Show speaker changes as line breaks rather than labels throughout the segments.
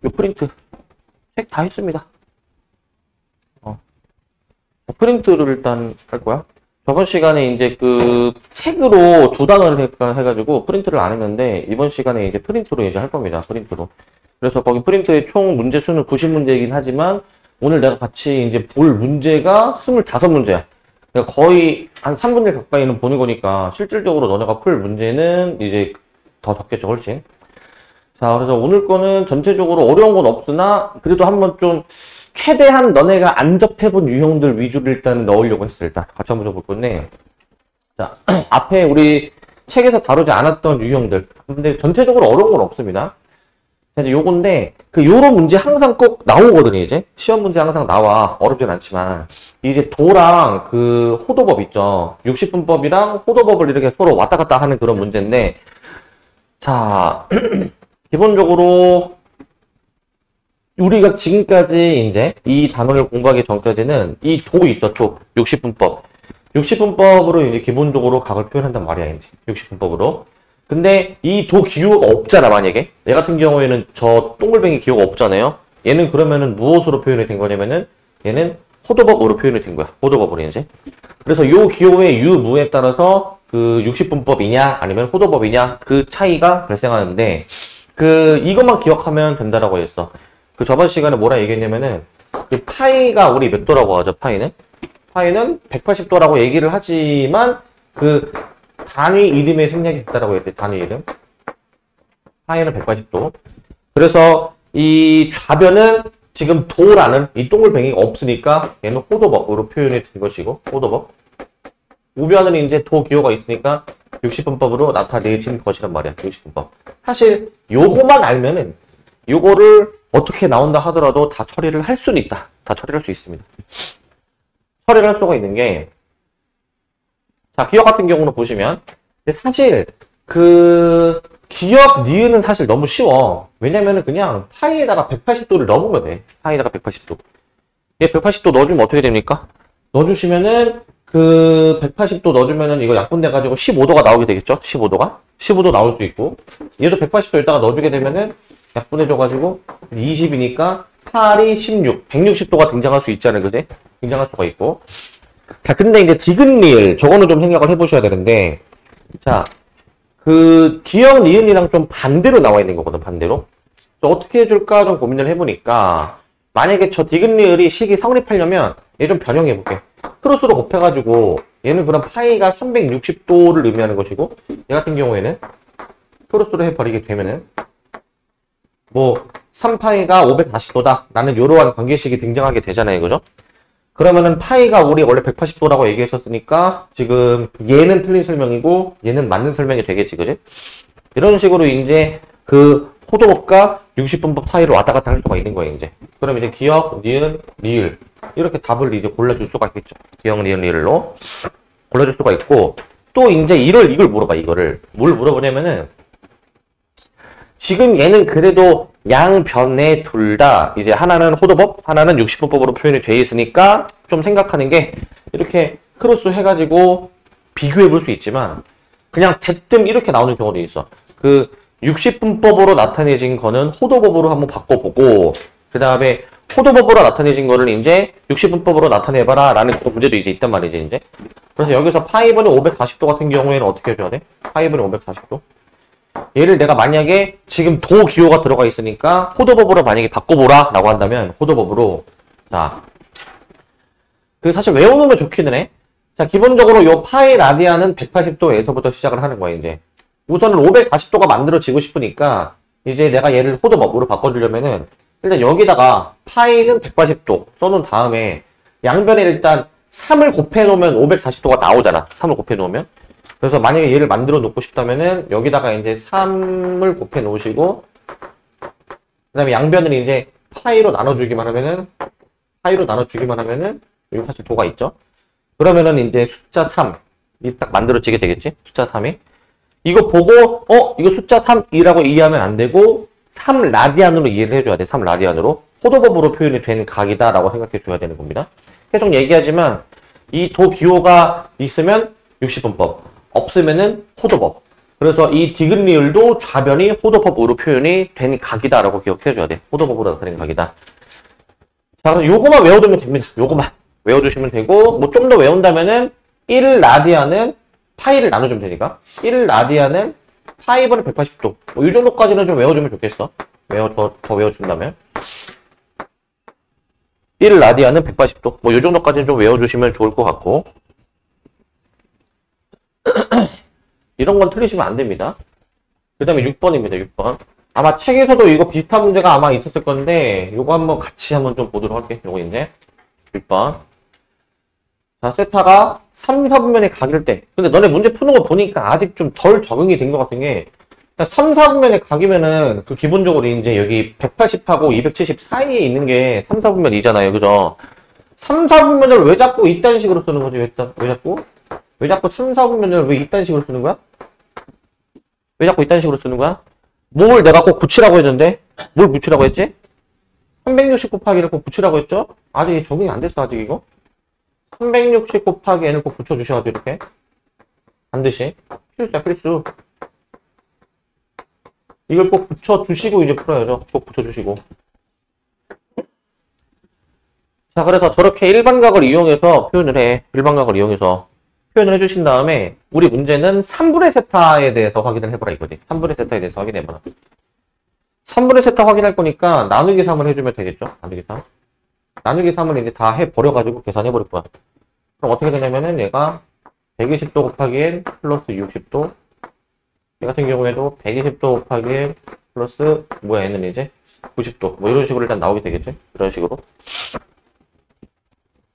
요 프린트 책 다 했습니다. 프린트를 일단 할 거야. 저번 시간에 이제 그 책으로 두 단어를 해가지고 프린트를 안 했는데 이번 시간에 이제 프린트로 이제 할 겁니다. 프린트로. 그래서 거기 프린트의 총 문제 수는 90문제이긴 하지만 오늘 내가 같이 이제 볼 문제가 25문제야. 그러니까 거의 한 3분의 1 가까이는 보는 거니까 실질적으로 너네가 풀 문제는 이제 더 적겠죠, 훨씬. 자, 그래서 오늘 거는 전체적으로 어려운 건 없으나 그래도 한번 좀 최대한 너네가 안 접해본 유형들 위주로 일단 넣으려고 했어. 일단 같이 한번 볼 건데, 자, 앞에 우리 책에서 다루지 않았던 유형들. 근데 전체적으로 어려운 건 없습니다. 자, 이제 요건데 요런 문제 항상 꼭 나오거든요. 이제 시험 문제 항상 나와. 어렵진 않지만 이제 도랑 그 호도법 있죠. 60분법이랑 호도법을 이렇게 서로 왔다 갔다 하는 그런 문제인데, 자, 기본적으로 우리가 지금까지 이제 이 단어를 공부하기 전까지는 이 도 있죠, 도. 60분법. 60분법으로 이제 기본적으로 각을 표현한단 말이야, 이제. 60분법으로. 근데 이 도 기호가 없잖아, 만약에. 얘 같은 경우에는 저 동글뱅이 기호가 없잖아요. 얘는 그러면은 무엇으로 표현이 된 거냐면은 얘는 호도법으로 표현이 된 거야. 호도법으로 이제. 그래서 요 기호의 유무에 따라서 그 60분법이냐 아니면 호도법이냐 그 차이가 발생하는데 이것만 기억하면 된다라고 했어. 그 저번 시간에 뭐라 얘기했냐면은 그 파이가 우리 몇 도라고 하죠? 파이는 180도라고 얘기를 하지만 그 단위 이름에 생략이 있다라고 했대. 단위 이름. 파이는 180도. 그래서 이 좌변은 지금 도라는 이 동글뱅이가 없으니까 얘는 호도법으로 표현이 된 것이고, 호도법. 우변은 이제 도 기호가 있으니까 60분법으로 나타내진 것이란 말이야. 60분법. 사실 요거만 알면은 요거를 어떻게 나온다 하더라도 다 처리를 할 수는 있다. 다 처리할 수 있습니다. 처리를 할 수가 있는 게, 자, 기억 같은 경우는 보시면 사실 기억 니은은 사실 너무 쉬워. 왜냐면은 그냥 파이에다가 180도를 넣으면 돼. 파이에다가 180도. 얘 180도 넣어주면 어떻게 됩니까? 넣어주시면은 180도 넣어주면은 이거 약분돼가지고 15도가 나오게 되겠죠? 15도가? 15도 나올 수 있고, 얘도 180도 여기다가 넣어주게 되면은 약분해줘가지고 20이니까 8이 16, 160도가 등장할 수 있잖아요, 그지? 등장할 수가 있고. 자, 근데 이제 디귿리을, 저거는 좀 생각을 해보셔야 되는데, 자, 기억 니은이랑 좀 반대로 나와 있는 거거든, 반대로. 어떻게 해줄까 좀 고민을 해보니까, 만약에 저 디귿리을이 식이 성립하려면 얘 좀 변형해볼게. 크로스로 곱해가지고 얘는 그럼 파이가 360도를 의미하는 것이고, 얘 같은 경우에는 크로스로 해버리게 되면은 뭐 3파이가 540도다 라는 이러한 관계식이 등장하게 되잖아요, 그죠? 그러면은 파이가 우리 원래 180도라고 얘기했었으니까 지금 얘는 틀린 설명이고 얘는 맞는 설명이 되겠지, 그지? 이런 식으로 이제 호도법과 60분법 사이를 왔다 갔다 할 수가 있는 거예요, 이제. 그럼 이제 기억, 니은, 리을 이렇게 답을 이제 골라줄 수가 있겠죠. 기억, 니은, 리을로 골라줄 수가 있고, 또 이제 이걸 물어봐. 이거를 뭘 물어보냐면은, 지금 얘는 그래도 양변에 둘 다 이제 하나는 호도법, 하나는 60분법으로 표현이 되어 있으니까 좀 생각하는 게, 이렇게 크로스 해가지고 비교해 볼 수 있지만 그냥 대뜸 이렇게 나오는 경우도 있어. 60분법으로 나타내진 거는 호도법으로 한번 바꿔보고, 그 다음에 호도법으로 나타내진 거를 이제 60분법으로 나타내봐라 라는 그런 문제도 이제 있단 말이지, 이제. 그래서 여기서 파이번이 540도 같은 경우에는 어떻게 해줘야 돼? 파이번이 540도. 얘를 내가 만약에 지금 도 기호가 들어가 있으니까 호도법으로 만약에 바꿔보라 라고 한다면, 호도법으로, 자, 사실 외워놓으면 좋기는 해. 자, 기본적으로 요 파이 라디안은 180도에서부터 시작을 하는 거야, 이제. 우선은 540도가 만들어지고 싶으니까 이제 내가 얘를 호도법으로 바꿔주려면은 일단 여기다가 파이는 180도 써놓은 다음에 양변에 일단 3을 곱해놓으면 540도가 나오잖아. 3을 곱해놓으면. 그래서 만약에 얘를 만들어 놓고 싶다면은 여기다가 이제 3을 곱해놓으시고, 그 다음에 양변을 이제 파이로 나눠주기만 하면은 여기 사실 도가 있죠. 그러면은 이제 숫자 3이 딱 만들어지게 되겠지. 숫자 3이. 이거 보고 이거 숫자 3이라고 이해하면 안 되고 3라디안으로 이해를 해줘야 돼. 3라디안으로. 호도법으로 표현이 된 각이다 라고 생각해 줘야 되는 겁니다. 계속 얘기하지만 이 도 기호가 있으면 60분법, 없으면은 호도법. 그래서 이 디귿리을도 좌변이 호도법으로 표현이 된 각이다라고 기억해줘야 돼. 호도법으로 나타낸 각이다. 자, 그럼 요거만 외워두면 됩니다. 요거만 외워두시면 되고, 뭐 좀 더 외운다면은 1라디안은 파이를 나눠주면 되니까 1라디안은 파이분의 180도. 뭐 이 정도까지는 좀 외워주면 좋겠어. 더 외워준다면 1라디안은 180도. 뭐 이 정도까지는 좀 외워주시면 좋을 것 같고. 이런 건 틀리시면 안 됩니다. 그 다음에 6번입니다. 6번. 아마 책에서도 이거 비슷한 문제가 아마 있었을 건데, 요거 한번 같이 한번 좀 보도록 할게요. 요거 이제 6번. 자, 세타가 3, 4분면에 각일 때. 근데 너네 문제 푸는 거 보니까 아직 좀 덜 적응이 된 것 같은 게, 3, 4분면에 각이면은 그 기본적으로 이제 여기 180하고 270 사이에 있는 게 3, 4분면이잖아요. 그죠? 3, 4분면을 왜 자꾸 이딴 식으로 쓰는 거지? 왜 자꾸 3, 4분면을 왜 이딴 식으로 쓰는 거야? 왜 자꾸 이딴 식으로 쓰는 거야? 뭘 내가 꼭 붙이라고 했는데? 뭘 붙이라고 했지? 360 곱하기를 꼭 붙이라고 했죠? 아직 적응이 안 됐어, 아직 이거. 360 곱하기 n을 꼭 붙여주셔야죠, 이렇게. 반드시. 필수야, 필수. 이걸 꼭 붙여주시고 이제 풀어야죠. 꼭 붙여주시고. 자, 그래서 저렇게 일반각을 이용해서 표현을 해. 일반각을 이용해서 표현을 해주신 다음에 우리 문제는 3분의 세타에 대해서 확인을 해보라 이거지. 3분의 세타에 대해서 확인해봐라. 3분의 세타 확인할 거니까 나누기 3을 해주면 되겠죠. 나누기 3. 나누기 3을 이제 다 해버려가지고 계산해버릴 거야. 그럼 어떻게 되냐면은 얘가 120도 곱하기 n 플러스 60도. 이 같은 경우에도 120도 곱하기 n 플러스 뭐야 n은 이제 90도. 뭐 이런 식으로 일단 나오게 되겠지. 이런 식으로.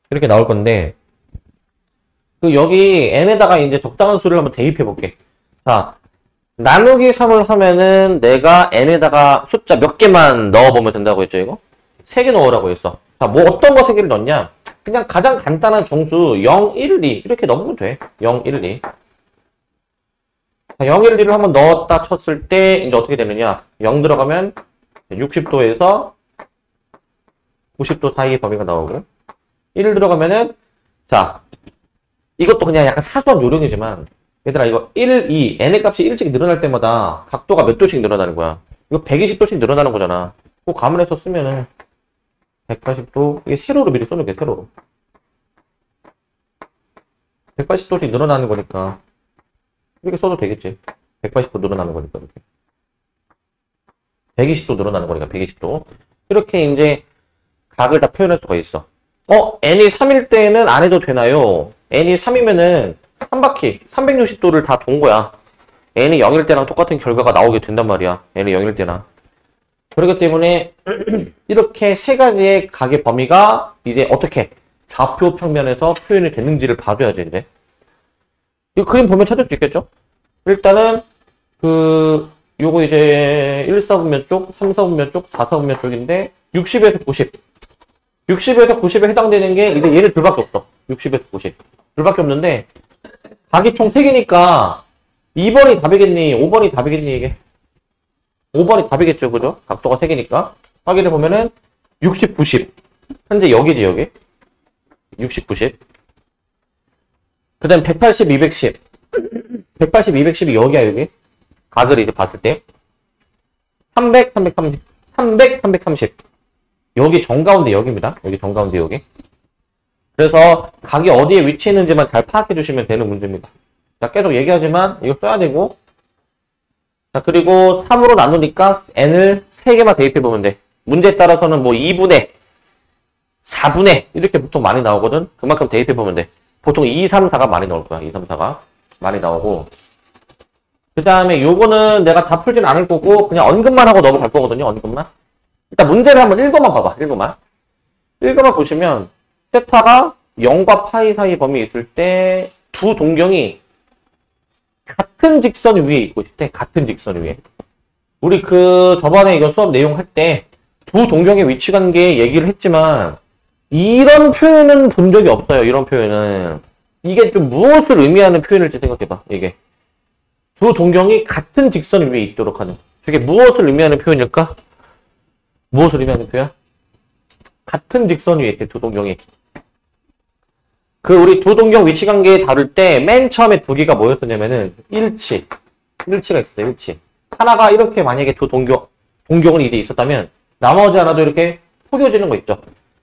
이렇게 나올 건데 그 여기 n에다가 이제 적당한 수를 한번 대입해 볼게. 자, 나누기 3을 하면은 내가 n에다가 숫자 몇 개만 넣어보면 된다고 했죠, 이거? 3개 넣으라고 했어. 자, 뭐 어떤 거 3개를 넣냐? 그냥 가장 간단한 정수 0, 1, 2 이렇게 넣으면 돼. 0, 1, 2. 자, 0, 1, 2를 한번 넣었다 쳤을 때 이제 어떻게 되느냐? 0 들어가면 60도에서 90도 사이의 범위가 나오고 1 들어가면은 자, 이것도 그냥 약간 사소한 요령이지만 얘들아 이거 1, 2, n의 값이 1씩 늘어날 때마다 각도가 몇 도씩 늘어나는 거야. 이거 120도씩 늘어나는 거잖아. 그 감안해서 쓰면은 180도 이게 세로로 미리 써놓을게. 세로로 180도씩 늘어나는 거니까 이렇게 써도 되겠지. 180도 늘어나는 거니까 이렇게 120도 늘어나는 거니까 120도 이렇게 이제 각을 다 표현할 수가 있어. n이 3일 때는 안 해도 되나요? n이 3이면은 한 바퀴 360도를 다 돈 거야. n이 0일 때랑 똑같은 결과가 나오게 된단 말이야. n이 0일 때나. 그렇기 때문에 이렇게 세 가지의 각의 범위가 이제 어떻게 좌표 평면에서 표현이 되는지를 봐줘야지 이제. 이 그림 보면 찾을 수 있겠죠? 일단은 요거 이제 1, 4분면 쪽, 3, 4분면 쪽, 4, 4분면 쪽인데 60에서 90. 60에서 90에 해당되는 게 이제 얘를 둘밖에 없어. 60에서 90. 둘밖에 없는데 각이 총 3개니까 2번이 답이겠니? 5번이 답이겠니? 이게 5번이 답이겠죠. 그죠? 각도가 3개니까 확인해 보면은 60, 90 현재 여기지 여기 60, 90 그 다음 180, 210 180, 210이 여기야 여기 각을 이제 봤을 때 300, 330 300, 330 여기 정가운데 여기입니다. 여기 정가운데 여기. 그래서 각이 어디에 위치했는지만 잘 파악해 주시면 되는 문제입니다. 자, 계속 얘기하지만 이거 써야 되고. 자, 그리고 3으로 나누니까 n을 3개만 대입해 보면 돼. 문제에 따라서는 뭐 2분의 4분의 이렇게 보통 많이 나오거든. 그만큼 대입해 보면 돼. 보통 2, 3, 4가 많이 나올 거야. 2, 3, 4가 많이 나오고. 그 다음에 요거는 내가 다 풀진 않을 거고 그냥 언급만 하고 넘어갈 거거든요. 언급만. 일단 문제를 한번 읽어만 봐봐. 읽어만 보시면 세타가 0과 파이 사이 범위에 있을 때 두 동경이 같은 직선 위에 있고 있을 때 같은 직선 위에 우리 저번에 이거 수업 내용 할 때 두 동경의 위치 관계 얘기를 했지만 이런 표현은 본 적이 없어요. 이런 표현은 이게 좀 무엇을 의미하는 표현일지 생각해봐. 이게 두 동경이 같은 직선 위에 있도록 하는 저게 무엇을 의미하는 표현일까? 무엇을 의미하는 표현? 같은 직선 위에 있대, 두 동경이. 우리 두 동경 위치 관계에 다룰 때 맨 처음에 두 개가 뭐였었냐면은 일치. 일치가 있어요, 일치. 하나가 이렇게 만약에 동경은 이제 있었다면, 나머지 하나도 이렇게 포개지는 거 있죠.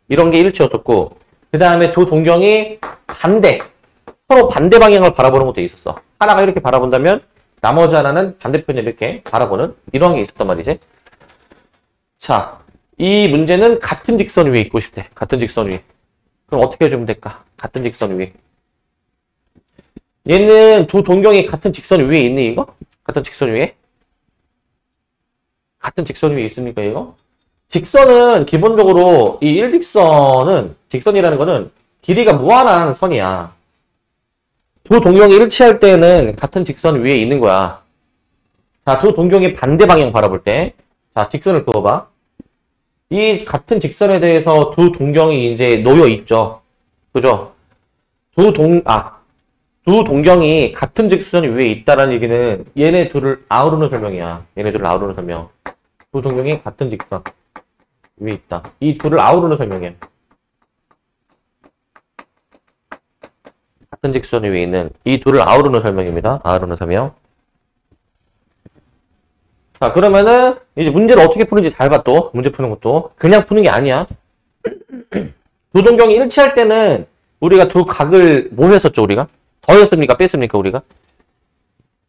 이런 게 일치였었고, 그 다음에 두 동경이 서로 반대 방향을 바라보는 것도 있었어. 하나가 이렇게 바라본다면, 나머지 하나는 반대편에 이렇게 바라보는 이런 게 있었단 말이지. 자, 이 문제는 같은 직선 위에 있고 싶대. 같은 직선 위에. 그럼 어떻게 해주면 될까? 같은 직선 위에. 얘는 두 동경이 같은 직선 위에 있니, 이거? 같은 직선 위에? 같은 직선 위에 있습니까, 이거? 직선은 기본적으로 이 일직선은, 직선이라는 거는 길이가 무한한 선이야. 두 동경이 일치할 때는 같은 직선 위에 있는 거야. 자, 두 동경이 반대 방향 바라볼 때. 자, 직선을 그어봐. 이 같은 직선에 대해서 두 동경이 이제 놓여 있죠. 그죠? 두 동경이 같은 직선 위에 있다라는 얘기는 얘네 둘을 아우르는 설명이야. 얘네 둘을 아우르는 설명. 두 동경이 같은 직선 위에 있다. 이 둘을 아우르는 설명이야. 같은 직선 위에 있는 이 둘을 아우르는 설명입니다. 아우르는 설명. 자, 그러면은 이제 문제를 어떻게 푸는지 잘 봐, 또. 문제 푸는 것도. 그냥 푸는 게 아니야. 두 동경이 일치할 때는 우리가 두 각을 뭐 했었죠, 우리가? 더했습니까? 뺐습니까, 우리가?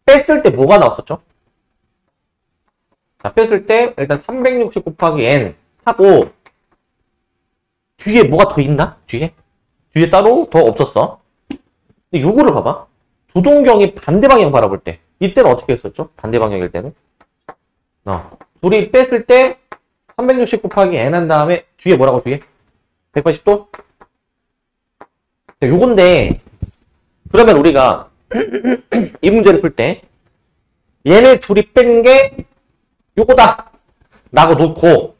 뺐을 때 뭐가 나왔었죠? 자, 뺐을 때 일단 360 곱하기 n 하고 뒤에 뭐가 더 있나? 뒤에 따로 더 없었어. 근데 요거를 봐봐. 두 동경이 반대 방향 바라볼 때 이때는 어떻게 했었죠? 반대 방향일 때는 둘이 뺐을 때 360 곱하기 n 한 다음에 뒤에 뭐라고 뒤에? 180도? 요건데 그러면 우리가 이 문제를 풀 때 얘네 둘이 뺀 게 요거다 라고 놓고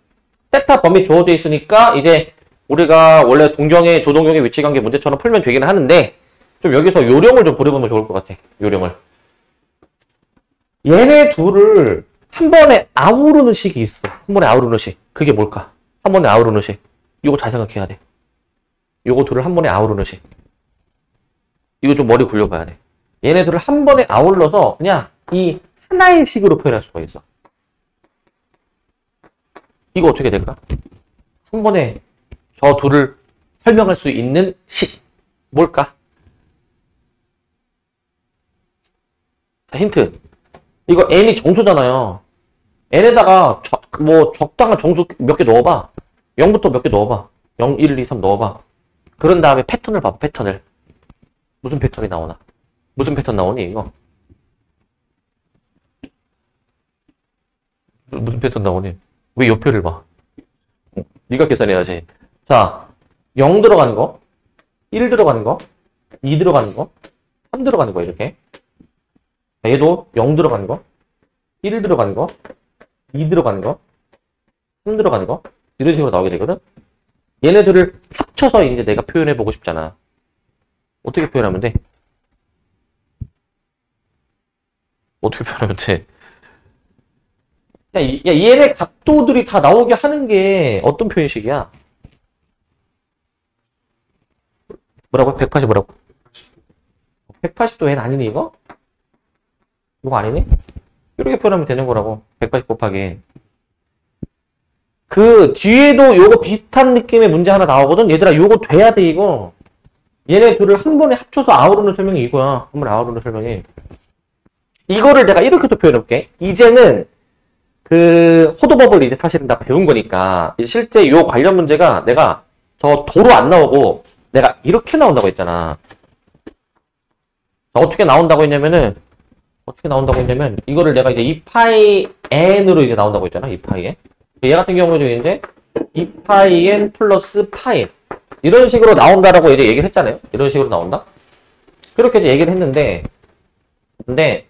세타 범위 주어져 있으니까 이제 우리가 원래 두 동경의 위치관계 문제처럼 풀면 되기는 하는데 좀 여기서 요령을 좀 부려보면 좋을 것 같아. 요령을. 얘네 둘을 한 번에 아우르는 식이 있어. 한 번에 아우르는 식. 그게 뭘까? 한 번에 아우르는 식. 이거 잘 생각해야 돼. 요거 둘을 한 번에 아우르는 식. 이거 좀 머리 굴려봐야 돼. 얘네 둘을 한 번에 아울러서 그냥 이 하나의 식으로 표현할 수가 있어. 이거 어떻게 될까? 한 번에 저 둘을 설명할 수 있는 식. 뭘까? 자, 힌트. 이거 n이 정수잖아요. n에다가 적당한 정수 몇 개 넣어봐. 0부터 몇 개 넣어봐. 0, 1, 2, 3 넣어봐. 그런 다음에 패턴을 봐봐. 패턴을. 무슨 패턴이 나오나? 무슨 패턴 나오니 이거? 무슨 패턴 나오니? 왜 옆표를 봐? 네가 계산해야지. 자, 0 들어가는 거, 1 들어가는 거, 2 들어가는 거, 3 들어가는 거 이렇게. 얘도 0 들어가는 거, 1 들어가는 거, 2 들어가는 거, 3 들어가는 거 이런 식으로 나오게 되거든. 얘네들을 합쳐서 이제 내가 표현해보고 싶잖아. 어떻게 표현하면 돼? 어떻게 표현하면 돼? 야, 얘네 각도들이 다 나오게 하는 게 어떤 표현식이야? 뭐라고? 180 뭐라고? 180도 n 아니니 이거? 이거 아니니? 이렇게 표현하면 되는 거라고. 180 곱하기. 그 뒤에도 요거 비슷한 느낌의 문제 하나 나오거든? 얘들아 요거 돼야 돼 이거. 얘네 둘을 한 번에 합쳐서 아우르는 설명이 이거야. 한 번에 아우르는 설명이. 이거를 내가 이렇게도 표현해볼게. 이제는 그 호도법을 이제 사실은 다 배운 거니까 실제 요 관련 문제가 내가 저 도로 안 나오고 내가 이렇게 나온다고 했잖아. 어떻게 나온다고 했냐면 이거를 내가 이제 2파이 n으로 이제 나온다고 했잖아. 2파이 n. 얘 같은 경우에도 이제 2파이 n 플러스 파이 이런 식으로 나온다라고 이제 얘기를 했잖아요. 이런 식으로 나온다. 그렇게 이제 얘기를 했는데 근데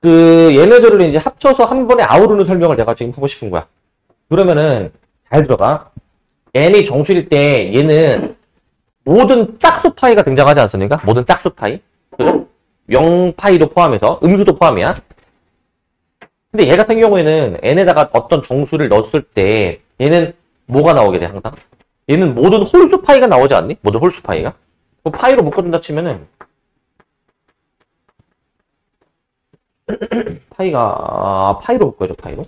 그 얘네들을 이제 합쳐서 한 번에 아우르는 설명을 내가 지금 하고 싶은 거야. 그러면은 잘 들어봐. n이 정수일 때 얘는 모든 짝수 파이가 등장하지 않습니까? 모든 짝수 파이. 그죠? 0파이도 포함해서 음수도 포함이야. 근데 얘 같은 경우에는 n에다가 어떤 정수를 넣었을 때 얘는 뭐가 나오게 돼 항상? 얘는 모든 홀수 파이가 나오지 않니? 모든 홀수 파이가? 그 파이로 묶어준다 치면은 파이로 묶어야죠, 파이로.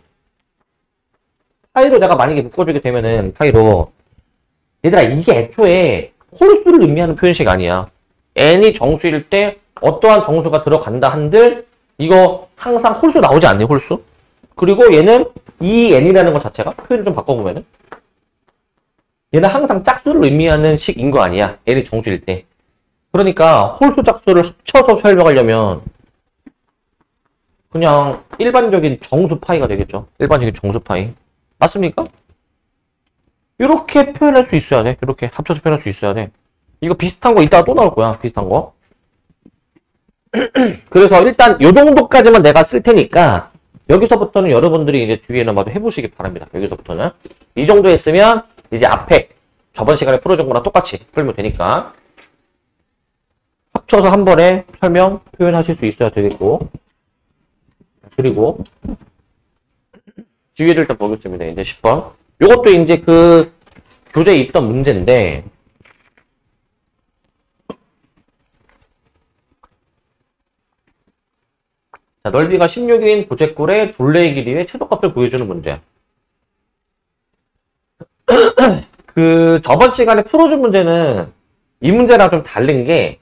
파이로 내가 만약에 묶어주게 되면은, 파이로. 얘들아, 이게 애초에 홀수를 의미하는 표현식 아니야. n이 정수일 때 어떠한 정수가 들어간다 한들, 이거 항상 홀수 나오지 않니, 홀수? 그리고 얘는 2n이라는 것 자체가, 표현을 좀 바꿔보면은, 얘는 항상 짝수를 의미하는 식인 거 아니야. n이 정수일 때. 그러니까 홀수 짝수를 합쳐서 설명하려면 그냥 일반적인 정수 파이가 되겠죠. 일반적인 정수 파이. 맞습니까? 이렇게 표현할 수 있어야 돼. 이렇게 합쳐서 표현할 수 있어야 돼. 이거 비슷한 거 이따가 또 나올 거야. 비슷한 거. 그래서 일단 요 정도까지만 내가 쓸 테니까 여기서부터는 여러분들이 이제 뒤에는 마저 해보시기 바랍니다. 여기서부터는. 이 정도 했으면 이제 앞에 저번 시간에 풀어준 거랑 똑같이 풀면 되니까 합쳐서 한 번에 설명, 표현하실 수 있어야 되겠고, 그리고 뒤에를 일단 보겠습니다. 이제 10번. 요것도 이제 그 교재에 있던 문제인데, 자, 넓이가 16인 부채꼴의 둘레의 길이의 최소값을 구해주는 문제야. 그 저번 시간에 풀어준 문제는 이 문제랑 좀 다른 게,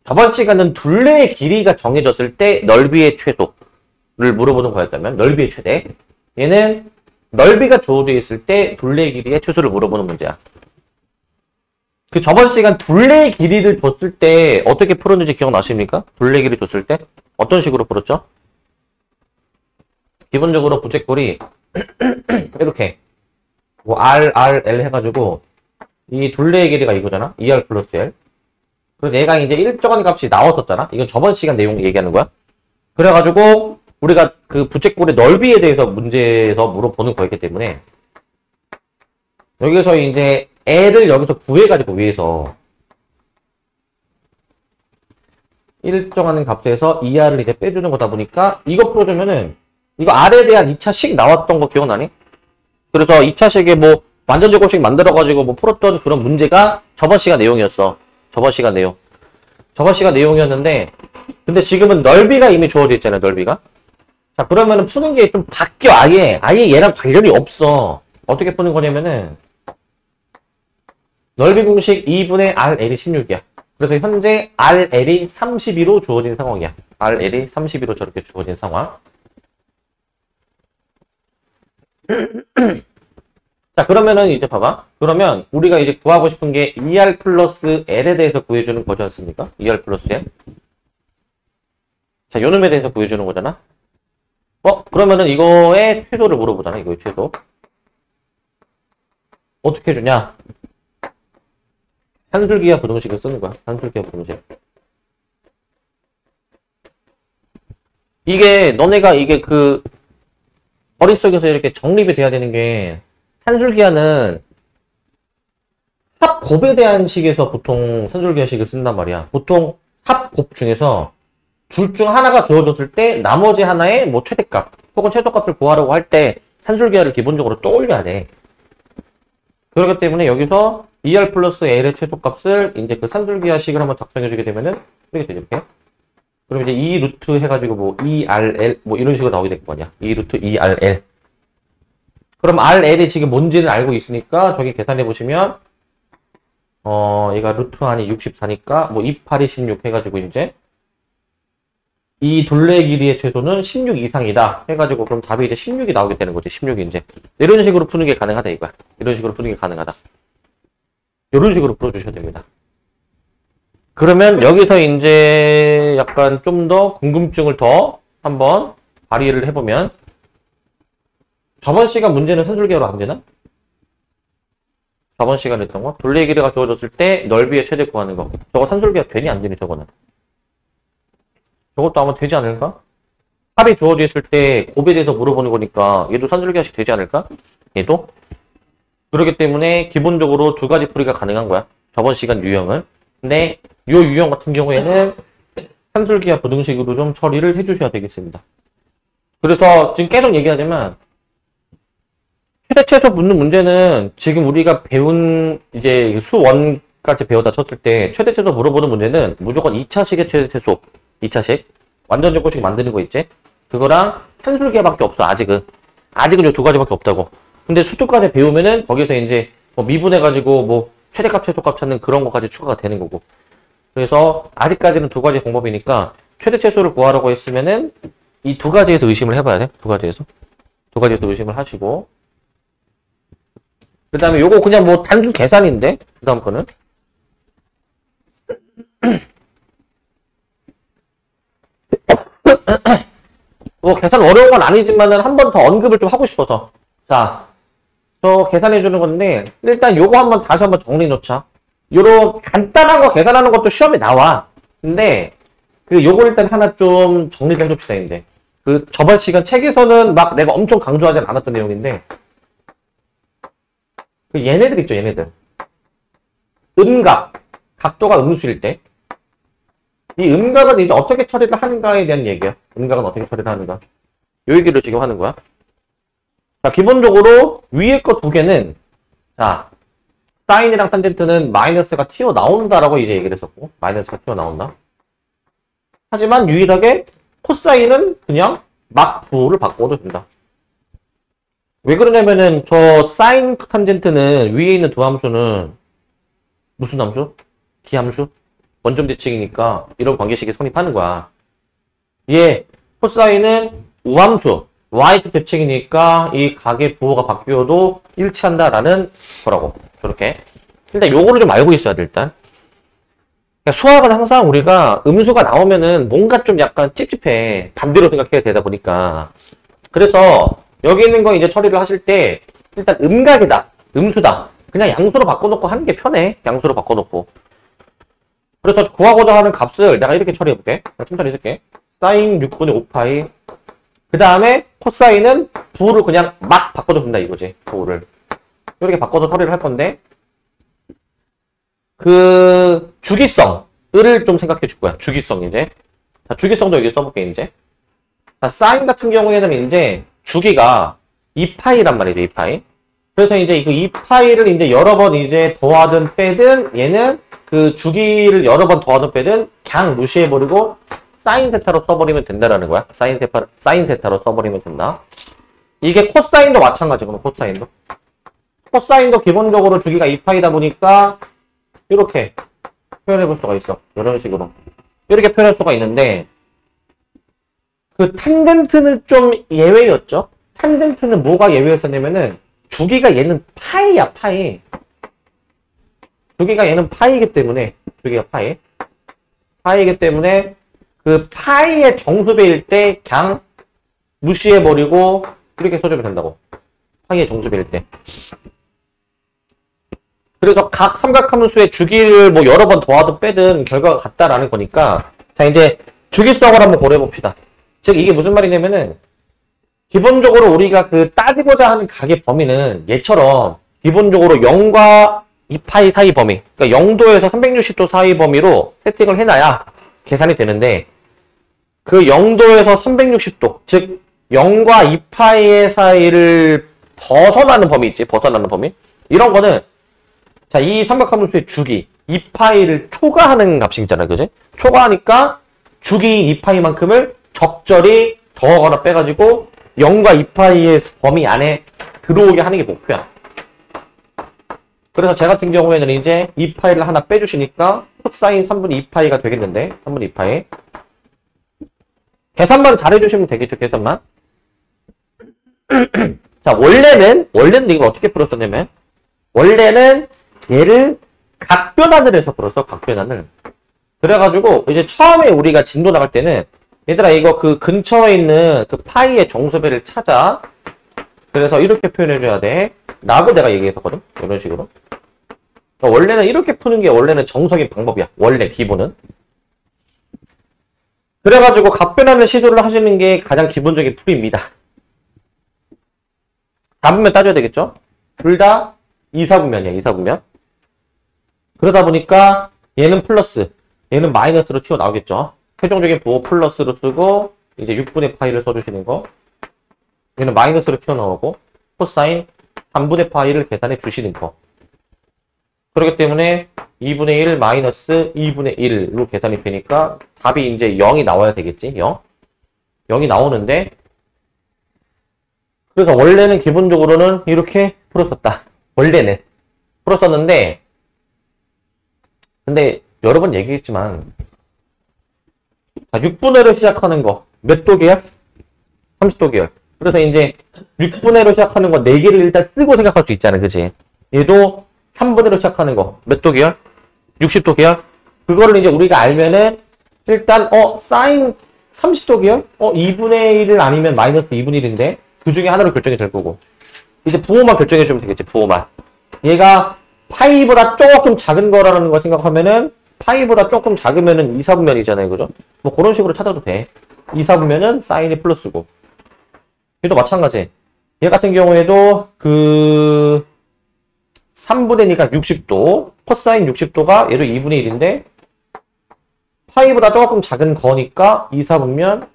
저번 시간은 둘레의 길이가 정해졌을 때 넓이의 최소를 물어보는 거였다면 넓이의 최대, 얘는 넓이가 주어져 있을 때 둘레의 길이의 최소를 물어보는 문제야. 그 저번 시간 둘레의 길이를 줬을 때 어떻게 풀었는지 기억나십니까? 둘레의 길이 줬을 때 어떤 식으로 풀었죠? 기본적으로 부채꼴이 이렇게 뭐 R, L 해가지고 이 둘레의 길이가 이거잖아? 2R 플러스 L. 그래서 얘가 이제 일정한 값이 나왔었잖아? 이건 저번 시간 내용 얘기하는 거야. 그래가지고 우리가 그 부채꼴의 넓이에 대해서 문제에서 물어보는 거였기 때문에 여기서 이제 L을 여기서 구해가지고 위에서 일정한 값에서 2R을 이제 빼주는 거다 보니까 이거 풀어주면은 이거 R에 대한 2차식 나왔던 거 기억나니? 그래서 2차식에 뭐 완전 제곱식 만들어가지고 뭐 풀었던 그런 문제가 저번 시간 내용이었어. 저번 시간 내용. 저번 시간 내용이었는데, 근데 지금은 넓이가 이미 주어져 있잖아요, 넓이가. 자, 그러면은 푸는 게 좀 바뀌어, 아예. 아예 얘랑 관련이 없어. 어떻게 푸는 거냐면은, 넓이 공식 2분의 RL이 16이야. 그래서 현재 RL이 32로 주어진 상황이야. RL이 32로 저렇게 주어진 상황. 자, 그러면은 이제 봐봐. 그러면 우리가 이제 구하고 싶은 게 2R 플러스 L에 대해서 구해주는 거지 않습니까? 2R 플러스 L. 자, 요놈에 대해서 구해주는 거잖아. 그러면은 이거의 최소를 물어보잖아. 이거의 최소. 어떻게 해주냐? 산술기하 부등식을 쓰는 거야. 산술기하 부등식. 이게 너네가 이게 그 머릿속에서 이렇게 정립이 돼야 되는 게, 산술기하는 합곱에 대한 식에서 보통 산술기하식을 쓴단 말이야. 보통 합곱 중에서 둘 중 하나가 주어졌을 때 나머지 하나의 뭐 최대값 혹은 최소값을 구하려고 할 때 산술기하를 기본적으로 떠올려야 돼. 그렇기 때문에 여기서 2R 플러스 L의 최소값을 이제 그 산술기하식을 한번 작성해주게 되면은 이렇게 되죠. 이렇게. 그럼 이제 2 루트 해가지고 뭐 2RL 뭐 이런 식으로 나오게 될 거 아니야. 2 루트 2RL. 그럼 RL이 지금 뭔지는 알고 있으니까 저기 계산해 보시면 얘가 루트 안이 64니까 뭐 28이 16 해가지고 이제 이 둘레 길이의 최소는 16 이상이다 해가지고 그럼 답이 이제 16이 나오게 되는 거지. 16이 이제 이런 식으로 푸는 게 가능하다 이거야. 이런 식으로 푸는 게 가능하다. 이런 식으로 풀어주셔야 됩니다. 그러면 여기서 이제 약간 좀 더 궁금증을 더 한번 발휘를 해보면, 저번 시간 문제는 산술기하로 안 되나? 저번 시간에 했던 거? 둘레의 길이가 주어졌을 때 넓이의 최대 구하는 거. 저거 산술기하 되니 안 되니 저거는? 저것도 아마 되지 않을까? 합이 주어져 있을 때 곱에 대해서 물어보는 거니까 얘도 산술기하식 되지 않을까? 얘도? 그렇기 때문에 기본적으로 두 가지 풀이가 가능한 거야. 저번 시간 유형은. 근데 이 유형 같은 경우에는 산술기하 부등식으로 좀 처리를 해주셔야 되겠습니다. 그래서 지금 계속 얘기하지만 최대 최소 묻는 문제는 지금 우리가 배운 이제 수1까지 배우다 쳤을 때 최대 최소 물어보는 문제는 무조건 2차식의 최대 최소, 2차식. 완전 정꼴식 만드는 거 있지? 그거랑 산술계밖에 없어, 아직은. 아직은 요 두 가지밖에 없다고. 근데 수두까지 배우면은 거기서 이제 뭐 미분해가지고 뭐 최대값, 최소값 찾는 그런 거까지 추가가 되는 거고. 그래서 아직까지는 두 가지 방법이니까 최대 최소를 구하라고 했으면은 이 두 가지에서 의심을 해봐야 돼. 두 가지에서. 두 가지에서 의심을 하시고. 그 다음에 요거 그냥 뭐 단순 계산인데? 그 다음 거는. 뭐 계산 어려운 건 아니지만은 한 번 더 언급을 좀 하고 싶어서. 자, 저 계산해 주는 건데 일단 요거 한번 다시 한번 정리해 놓자. 요런 간단한 거 계산하는 것도 시험에 나와. 근데 그 요거 일단 하나 좀 정리를 해줍시다. 이제 그 저번 시간 책에서는 막 내가 엄청 강조하지 않았던 내용인데 그 얘네들 있죠, 얘네들. 음각, 각도가 음수일 때 이 음각은 이제 어떻게 처리를 하는가에 대한 얘기야. 음각은 어떻게 처리를 하는가. 요 얘기를 지금 하는 거야. 자, 기본적으로 위에 거 두 개는 자, 사인이랑 탄젠트는 마이너스가 튀어나온다라고 이제 얘기를 했었고, 마이너스가 튀어나온다. 하지만 유일하게 코사인은 그냥 막 부호를 바꿔도 된다. 왜 그러냐면은 저 사인 탄젠트는 위에 있는 두 함수는 무슨 함수? 기함수? 원점 대칭이니까 이런 관계식이 성립하는 거야. 얘 코사인은 우함수, y축 대칭이니까 이 각의 부호가 바뀌어도 일치한다라는 거라고. 저렇게. 일단 요거를 좀 알고 있어야 돼, 일단. 그러니까 수학은 항상 우리가 음수가 나오면은 뭔가 좀 약간 찝찝해. 반대로 생각해야 되다 보니까. 그래서 여기 있는 거 이제 처리를 하실 때 일단 음각이다, 음수다. 그냥 양수로 바꿔놓고 하는 게 편해. 양수로 바꿔놓고. 그래서 구하고자 하는 값을 내가 이렇게 처리해볼게. 천천히 쓸게. 사인 6분의 5파이. 그 다음에 코사인은 부호를 그냥 막 바꿔도 된다 이거지. 부호를. 이렇게 바꿔서 처리를 할 건데 그 주기성을 좀 생각해 줄 거야. 주기성 이제. 자, 주기성도 여기 써볼게 이제. 자, 사인 같은 경우에는 이제 주기가 2파이란 말이죠. 2파이. 그래서 이제 그 2파이를 이제 여러 번 이제 더하든 빼든 얘는 그 주기를 여러 번 더하든 빼든 그냥 무시해버리고 사인 세타로 써버리면 된다라는 거야. 사인 세타로 써버리면 된다. 이게 코사인도 마찬가지구나. 코사인도. 코사인도 기본적으로 주기가 2파이다 보니까 이렇게 표현해 볼 수가 있어. 이런 식으로. 이렇게 표현할 수가 있는데 그 탄젠트는 좀 예외였죠. 탄젠트는 뭐가 예외였었냐면은 주기가 얘는 파이야, 파이. 주기가 얘는 파이기 때문에 주기가 파이. 파이기 때문에 그 파이의 정수배일 때 그냥 무시해버리고 이렇게 써주면 된다고. 파이의 정수배일 때. 그래서 각 삼각함수의 주기를 뭐 여러 번 더하든 빼든 결과가 같다라는 거니까 자 이제 주기성을 한번 고려해봅시다. 즉 이게 무슨 말이냐면은 기본적으로 우리가 그 따지고자 하는 각의 범위는 얘처럼 기본적으로 0과 2파이 사이 범위, 그러니까 0도에서 360도 사이 범위로 세팅을 해놔야 계산이 되는데 그 0도에서 360도, 즉 0과 2파이의 사이를 벗어나는 범위 있지, 벗어나는 범위. 이런 거는 자, 이 삼각함수의 주기 2파이를 초과하는 값이잖아, 그지? 초과하니까 주기 2파이만큼을 적절히 더하거나 빼가지고 0과 2파이의 범위 안에 들어오게 하는 게 목표야. 그래서 제 같은 경우에는 이제 2파이를 하나 빼주시니까 코사인 3분의 2파이가 되겠는데 3분의 2파이 계산만 잘해주시면 되겠죠. 계산만. 자, 원래는 이걸 어떻게 풀었었냐면 원래는 얘를 각변환을 해서 풀었어. 각변환을. 그래가지고 이제 처음에 우리가 진도 나갈 때는 얘들아 이거 그 근처에 있는 그 파이의 정수배를 찾아. 그래서 이렇게 표현해줘야 돼. 라고 내가 얘기했었거든. 이런 식으로. 그러니까 원래는 이렇게 푸는 게 원래는 정석인 방법이야. 원래 기본은. 그래가지고 각변환을 시도를 하시는 게 가장 기본적인 풀이입니다. 다분면 따져야 되겠죠? 둘 다 이사분면이야. 이사분면. 그러다 보니까 얘는 플러스, 얘는 마이너스로 튀어나오겠죠. 최종적인 부호 플러스로 쓰고 이제 6분의 파이를 써주시는 거. 얘는 마이너스로 튀어나오고 코사인 3분의 파이를 계산해 주시는 거. 그렇기 때문에 2분의 1 마이너스 2분의 1로 계산이 되니까 답이 이제 0이 나와야 되겠지. 0. 0이 나오는데 그래서 원래는 기본적으로는 이렇게 풀었었다. 원래는 풀었었는데 근데 여러 번 얘기했지만 자, 6분의로 시작하는 거 몇 도 계열? 30도 계열. 그래서 이제 6분의로 시작하는 거 4개를 일단 쓰고 생각할 수 있잖아. 그치? 얘도 3분의로 시작하는 거 몇 도 계열? 60도 계열? 그거를 이제 우리가 알면은 일단 사인 30도 계열? 2분의 1은 아니면 마이너스 2분의 1인데 그 중에 하나로 결정이 될 거고 이제 부호만 결정해주면 되겠지. 부호만. 얘가 파이보다 조금 작은 거라는 거 생각하면은 파이보다 조금 작으면은 2, 4분면이잖아요. 그죠? 뭐 그런 식으로 찾아도 돼. 2, 4분면은 사인이 플러스고 얘도 마찬가지. 얘 같은 경우에도 그 3분의니까 60도 코사인 60도가 얘도 2분의 1인데 파이보다 조금 작은 거니까 2, 4분면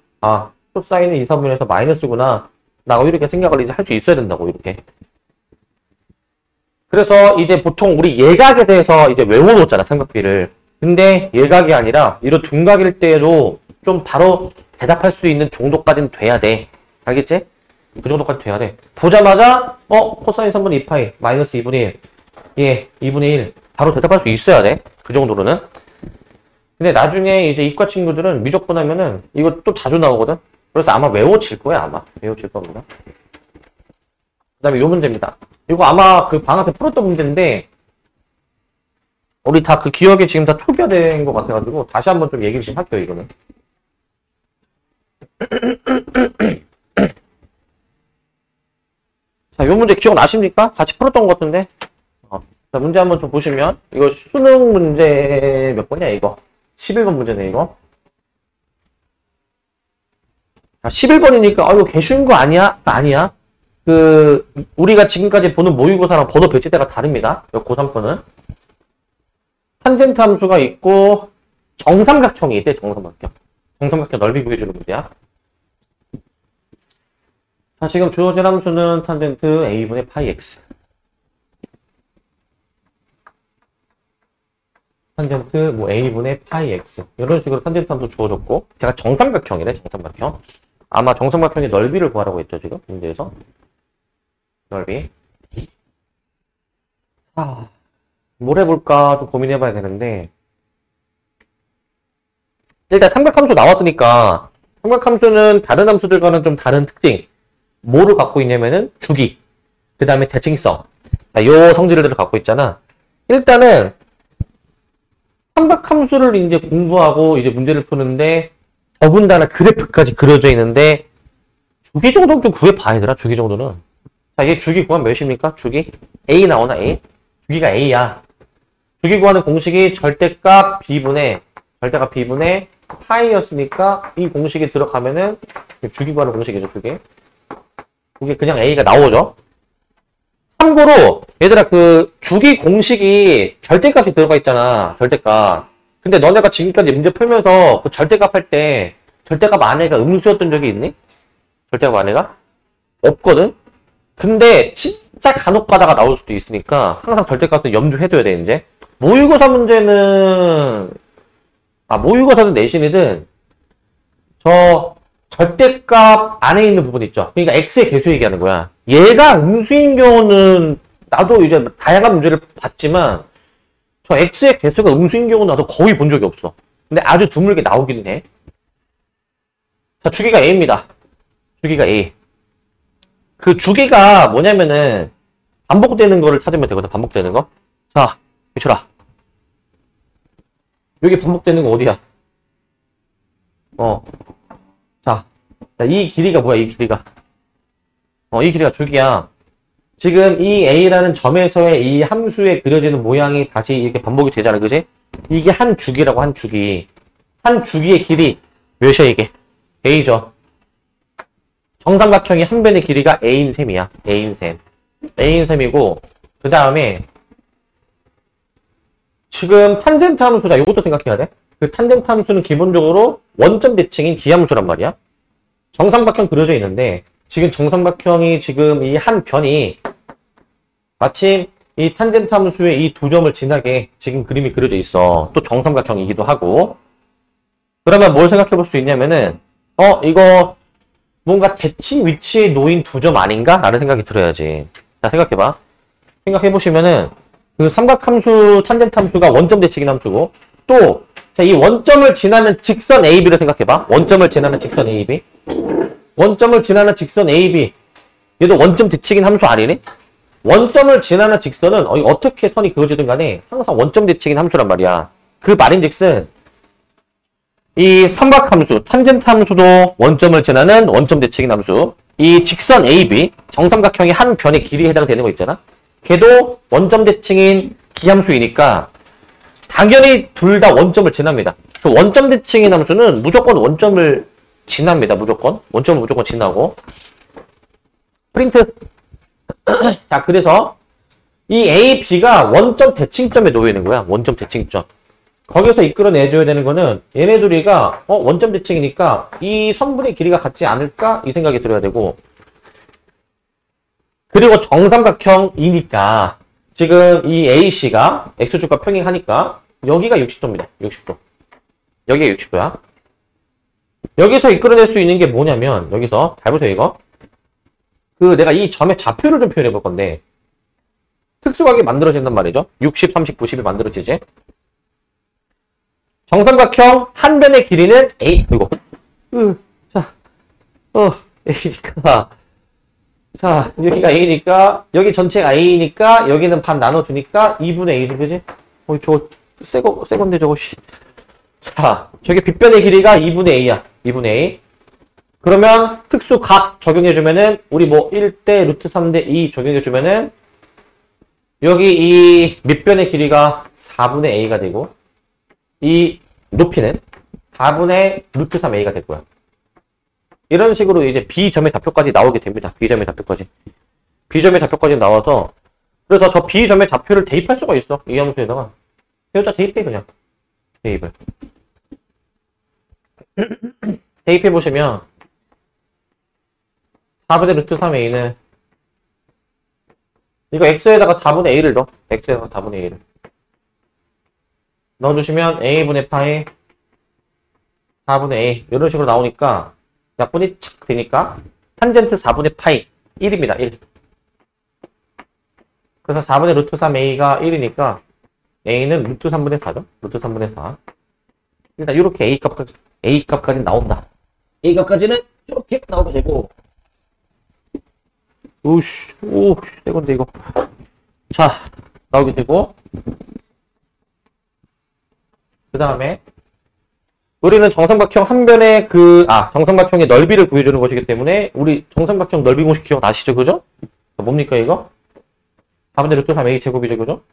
코사인은 2, 4분면에서 마이너스구나 라고 이렇게 생각을 이제 할 수 있어야 된다고 이렇게. 그래서 이제 보통 우리 예각에 대해서 이제 외워놓잖아 삼각비를. 근데 예각이 아니라 이런 둔각일 때에도 좀 바로 대답할 수 있는 정도까지는 돼야 돼. 알겠지? 그 정도까지 돼야 돼. 보자마자 코사인 3분의 2파이 마이너스 2분의 1 예 2분의 1 바로 대답할 수 있어야 돼. 그 정도로는. 근데 나중에 이제 이과 친구들은 미적분 하면은 이거 또 자주 나오거든. 그래서 아마 외워질 거야. 아마 외워질 겁니다. 그 다음에 이 문제입니다. 이거 아마 그 방학 때 풀었던 문제인데 우리 다 그 기억에 지금 다 초기화된 것 같아가지고 다시 한번 좀 얘기를 좀 할게요. 이거는. 자, 이 문제 기억나십니까? 같이 풀었던 것 같은데. 자, 문제 한번 좀 보시면 이거 수능 문제 몇 번이야 이거? 11번 문제네 이거. 자, 11번이니까 이거 개 쉬운 거 아니야? 아니야. 그 우리가 지금까지 보는 모의고사랑 번호 배치대가 다릅니다. 이 고3거는 탄젠트 함수가 있고 정삼각형이 있대. 정삼각형 넓이 구해주는 문제야. 자, 지금 주어진 함수는 탄젠트 a분의 파이 x. 탄젠트 뭐 a분의 파이 x 이런 식으로 탄젠트 함수 주어졌고 제가 정삼각형이래. 정삼각형. 아마 정삼각형의 넓이를 구하라고 했죠 지금 문제에서. 넓이. 뭘 해볼까 좀 고민해봐야 되는데 일단 삼각함수 나왔으니까 삼각함수는 다른 함수들과는 좀 다른 특징 뭐를 갖고 있냐면은 주기 그 다음에 대칭성 요 성질들을 갖고 있잖아. 일단은 삼각함수를 이제 공부하고 이제 문제를 푸는데 더군다나 그래프까지 그려져 있는데 주기 정도는 좀 구해봐야 되더라. 주기 정도는. 자, 이게 주기 구하면 몇입니까? 주기? A 나오나, A? 주기가 A야. 주기 구하는 공식이 절대값 B분의 파이였으니까 이 공식에 들어가면은 주기 구하는 공식이죠, 주기. 이게 그냥 A가 나오죠. 참고로 얘들아 그 주기 공식이 절대값이 들어가 있잖아. 절대값. 근데 너네가 지금까지 문제 풀면서 그 절대값 할 때 절대값 안에가 음수였던 적이 있니? 절대값 안에가? 없거든? 근데 진짜 간혹 가다가 나올 수도 있으니까 항상 절대값은 염두해둬야 돼. 이제 모의고사 문제는 모의고사든 내신이든 저 절대값 안에 있는 부분 있죠. 그러니까 x의 개수 얘기하는 거야. 얘가 음수인 경우는 나도 이제 다양한 문제를 봤지만 저 x의 개수가 음수인 경우는 나도 거의 본 적이 없어. 근데 아주 드물게 나오기는 해. 자, 주기가 a입니다. 주기가 a. 그 주기가 뭐냐면은 반복되는 거를 찾으면 되거든. 반복되는 거. 자, 미쳐라. 여기 반복되는 거 어디야? 자, 이 길이가 뭐야? 이 길이가. 이 길이가 주기야. 지금 이 a라는 점에서의 이 함수에 그려지는 모양이 다시 이렇게 반복이 되잖아. 그지? 이게 한 주기라고, 한 주기. 한 주기의 길이 몇이야, 이게? a죠. 정삼각형이 한 변의 길이가 a인 셈이야. a인 셈. a인 셈이고, 그 다음에, 지금 탄젠트 함수자, 이것도 생각해야 돼. 그 탄젠트 함수는 기본적으로 원점 대칭인 기함수란 말이야. 정삼각형 그려져 있는데, 지금 정삼각형이 지금 이 한 변이 마침 이 탄젠트 함수의 이 두 점을 지나게 지금 그림이 그려져 있어. 또 정삼각형이기도 하고. 그러면 뭘 생각해 볼 수 있냐면은, 이거 뭔가 대칭 위치에 놓인 두 점 아닌가? 라는 생각이 들어야지. 자, 생각해봐. 생각해 보시면은, 그 삼각함수, 탄젠트 함수가 원점 대칭인 함수고, 또, 자, 이 원점을 지나는 직선 AB를 생각해봐. 원점을 지나는 직선 AB. 원점을 지나는 직선 AB. 얘도 원점 대칭인 함수 아니니? 원점을 지나는 직선은 어떻게 선이 그어지든 간에 항상 원점 대칭인 함수란 말이야. 그 말인즉슨 이 삼각함수, 탄젠트 함수도 원점을 지나는 원점 대칭인 함수. 이 직선 AB, 정삼각형의 한 변의 길이에 해당되는 거 있잖아. 걔도 원점 대칭인 기함수이니까 당연히 둘 다 원점을 지납니다. 그 원점 대칭인 함수는 무조건 원점을 지납니다. 무조건. 원점을 무조건 지나고. 프린트. 자, 그래서 이 A, B가 원점 대칭점에 놓여 있는 거야. 원점 대칭점. 거기서 이끌어내줘야 되는 거는 얘네 둘이가 원점 대칭이니까 이 선분의 길이가 같지 않을까? 이 생각이 들어야 되고, 그리고 정삼각형이니까 지금 이 AC가 X축과 평행하니까 여기가 60도입니다. 60도. 여기가 60도야. 여기서 이끌어낼 수 있는 게 뭐냐면, 여기서 잘 보세요. 이거 내가 이 점의 좌표를 좀 표현해 볼 건데, 특수각이 만들어진단 말이죠. 60, 30, 90이 만들어지지. 정삼각형 한 변의 길이는 A, 이거. A니까. 자, 여기가 A니까, 여기 전체가 A니까, 여기는 반 나눠주니까 2분의 A지, 그지? 저거, 새 건데, 저거, 씨. 자, 저게 빗변의 길이가 2분의 A야. 2분의 A. 그러면 특수각 적용해주면은, 우리 뭐 1대 루트 3대 2 적용해주면은, 여기 이 밑변의 길이가 4분의 A가 되고, 이 높이는 4분의 루트 3A가 될 거야. 이런 식으로 이제 B점의 좌표까지 나오게 됩니다. B점의 좌표까지. B점의 좌표까지 나와서, 그래서 저 B점의 좌표를 대입할 수가 있어. 이 함수에다가. 여기다 대입해, 그냥. 대입을. 대입해보시면, 4분의 루트 3A는, 이거 X에다가 4분의 A를 넣어. X에다가 4분의 A를. 넣어주시면 A분의 파이 4분의 A. 이런 식으로 나오니까, 약분이 착 되니까, 탄젠트 4분의 파이 1입니다. 1. 그래서 4분의 루트 3A가 1이니까, A는 루트 3분의 4죠? 루트 3분의 4. 일단 이렇게 A값까지 나온다. A값까지는 이렇게 나오게 되고, 세건데 이거. 자, 나오게 되고, 그 다음에, 우리는 정삼각형 한 변의 정삼각형의 넓이를 구해주는 것이기 때문에, 우리 정삼각형 넓이 공식 기억나시죠? 그죠? 뭡니까, 이거? 4분의 루트 3A 제곱이죠, 그죠?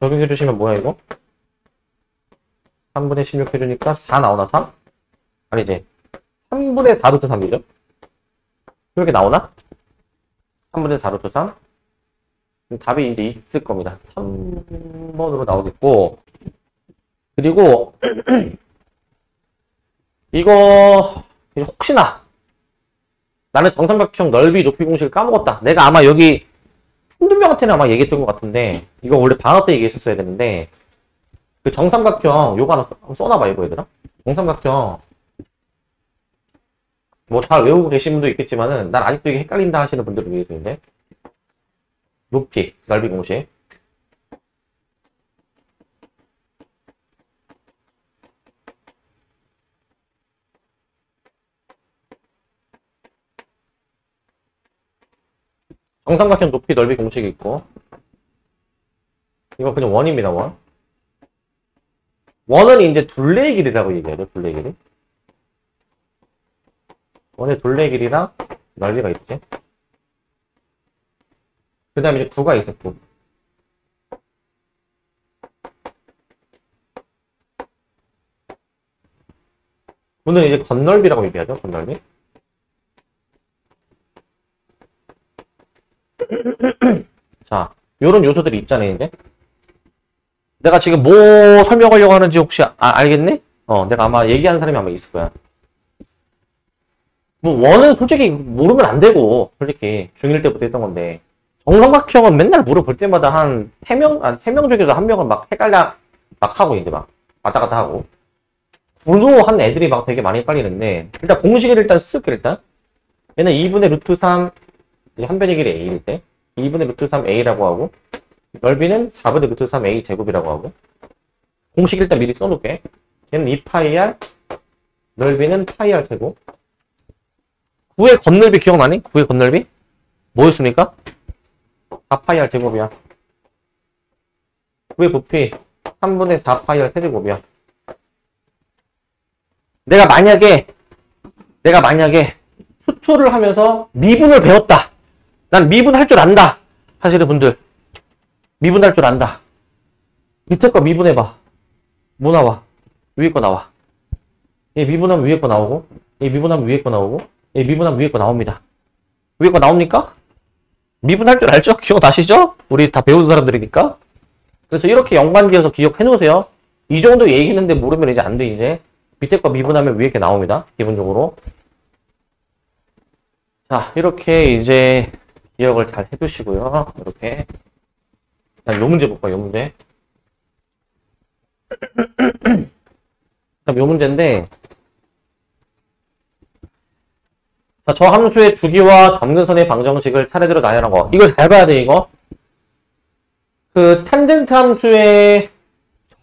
적용해주시면 뭐야, 이거? 3분의 16 해주니까 4 나오나, 3? 아니지. 3분의 4 루트 3이죠? 이렇게 나오나? 3분의 4 루트 3? 답이 이제 있을 겁니다. 3번으로 나오겠고, 그리고, 이거, 혹시나, 나는 정삼각형 넓이 높이 공식을 까먹었다. 내가 아마 여기, 한두 명한테는 아마 얘기했던 것 같은데, 이거 원래 방학 때 얘기했었어야 되는데, 그 정삼각형, 요거 하나 써놔봐, 이거 얘들아. 정삼각형, 뭐 잘 외우고 계신 분도 있겠지만은, 난 아직도 이게 헷갈린다 하시는 분들도 계시는데, 높이, 넓이 공식. 정삼각형 높이 넓이 공식이 있고, 이거 그냥 원입니다, 원. 원은 이제 둘레의 길이라고 얘기하죠, 둘레의 길이. 원의 둘레의 길이랑 넓이가 있지. 그 다음에 이제 9가 있어, 9. 구는 이제 건널비라고 얘기하죠, 건널비. 자, 요런 요소들이 있잖아요, 이제. 내가 지금 뭐 설명하려고 하는지 혹시 알겠니? 내가 아마 얘기하는 사람이 아마 있을 거야. 뭐 원은 솔직히 모르면 안 되고, 솔직히 중1 때부터 했던 건데, 정삼각형은 맨날 물어볼 때마다 한 3명, 한 3명 중에서 1명은 막 헷갈려, 막 하고, 이제 막, 왔다 갔다 하고. 분노한 애들이 막 되게 많이 헷갈리는데, 일단 공식을 일단 쓸게, 일단. 얘는 2분의 루트 3, 한 변의 길이 A일 때, 2분의 루트 3A라고 하고, 넓이는 4분의 루트 3A 제곱이라고 하고, 공식 일단 미리 써놓을게. 얘는 2파이R, 넓이는 파이R 제곱. 9의 건넓이 기억나니? 9의 건넓이? 뭐였습니까? 4파이R 제곱이야. 9의 부피 3분의 4파이R 세제곱이야. 내가 만약에 수토를 하면서 미분을 배웠다. 난 미분 할 줄 안다. 하시는 분들. 미분 할 줄 안다. 밑에 거 미분해봐. 뭐 나와? 위에 거 나와. 얘 미분하면 위에 거 나오고, 얘 미분하면 위에 거 나오고, 얘 미분하면 위에 거 나옵니다. 위에 거 나옵니까? 미분할 줄 알죠? 기억나시죠? 우리 다 배운 사람들이니까. 그래서 이렇게 연관지어서 기억해 놓으세요. 이 정도 얘기했는데 모르면 이제 안 돼, 이제. 밑에 거 미분하면 위에 게 나옵니다. 기본적으로. 자, 이렇게 이제 기억을 잘 해두시고요. 이렇게. 자, 요 문제 볼까요, 요 문제. 요 문제인데, 자, 저 함수의 주기와 점근선의 방정식을 차례대로 나열한 거. 이걸 잘 봐야 돼, 이거. 그, 탄젠트 함수의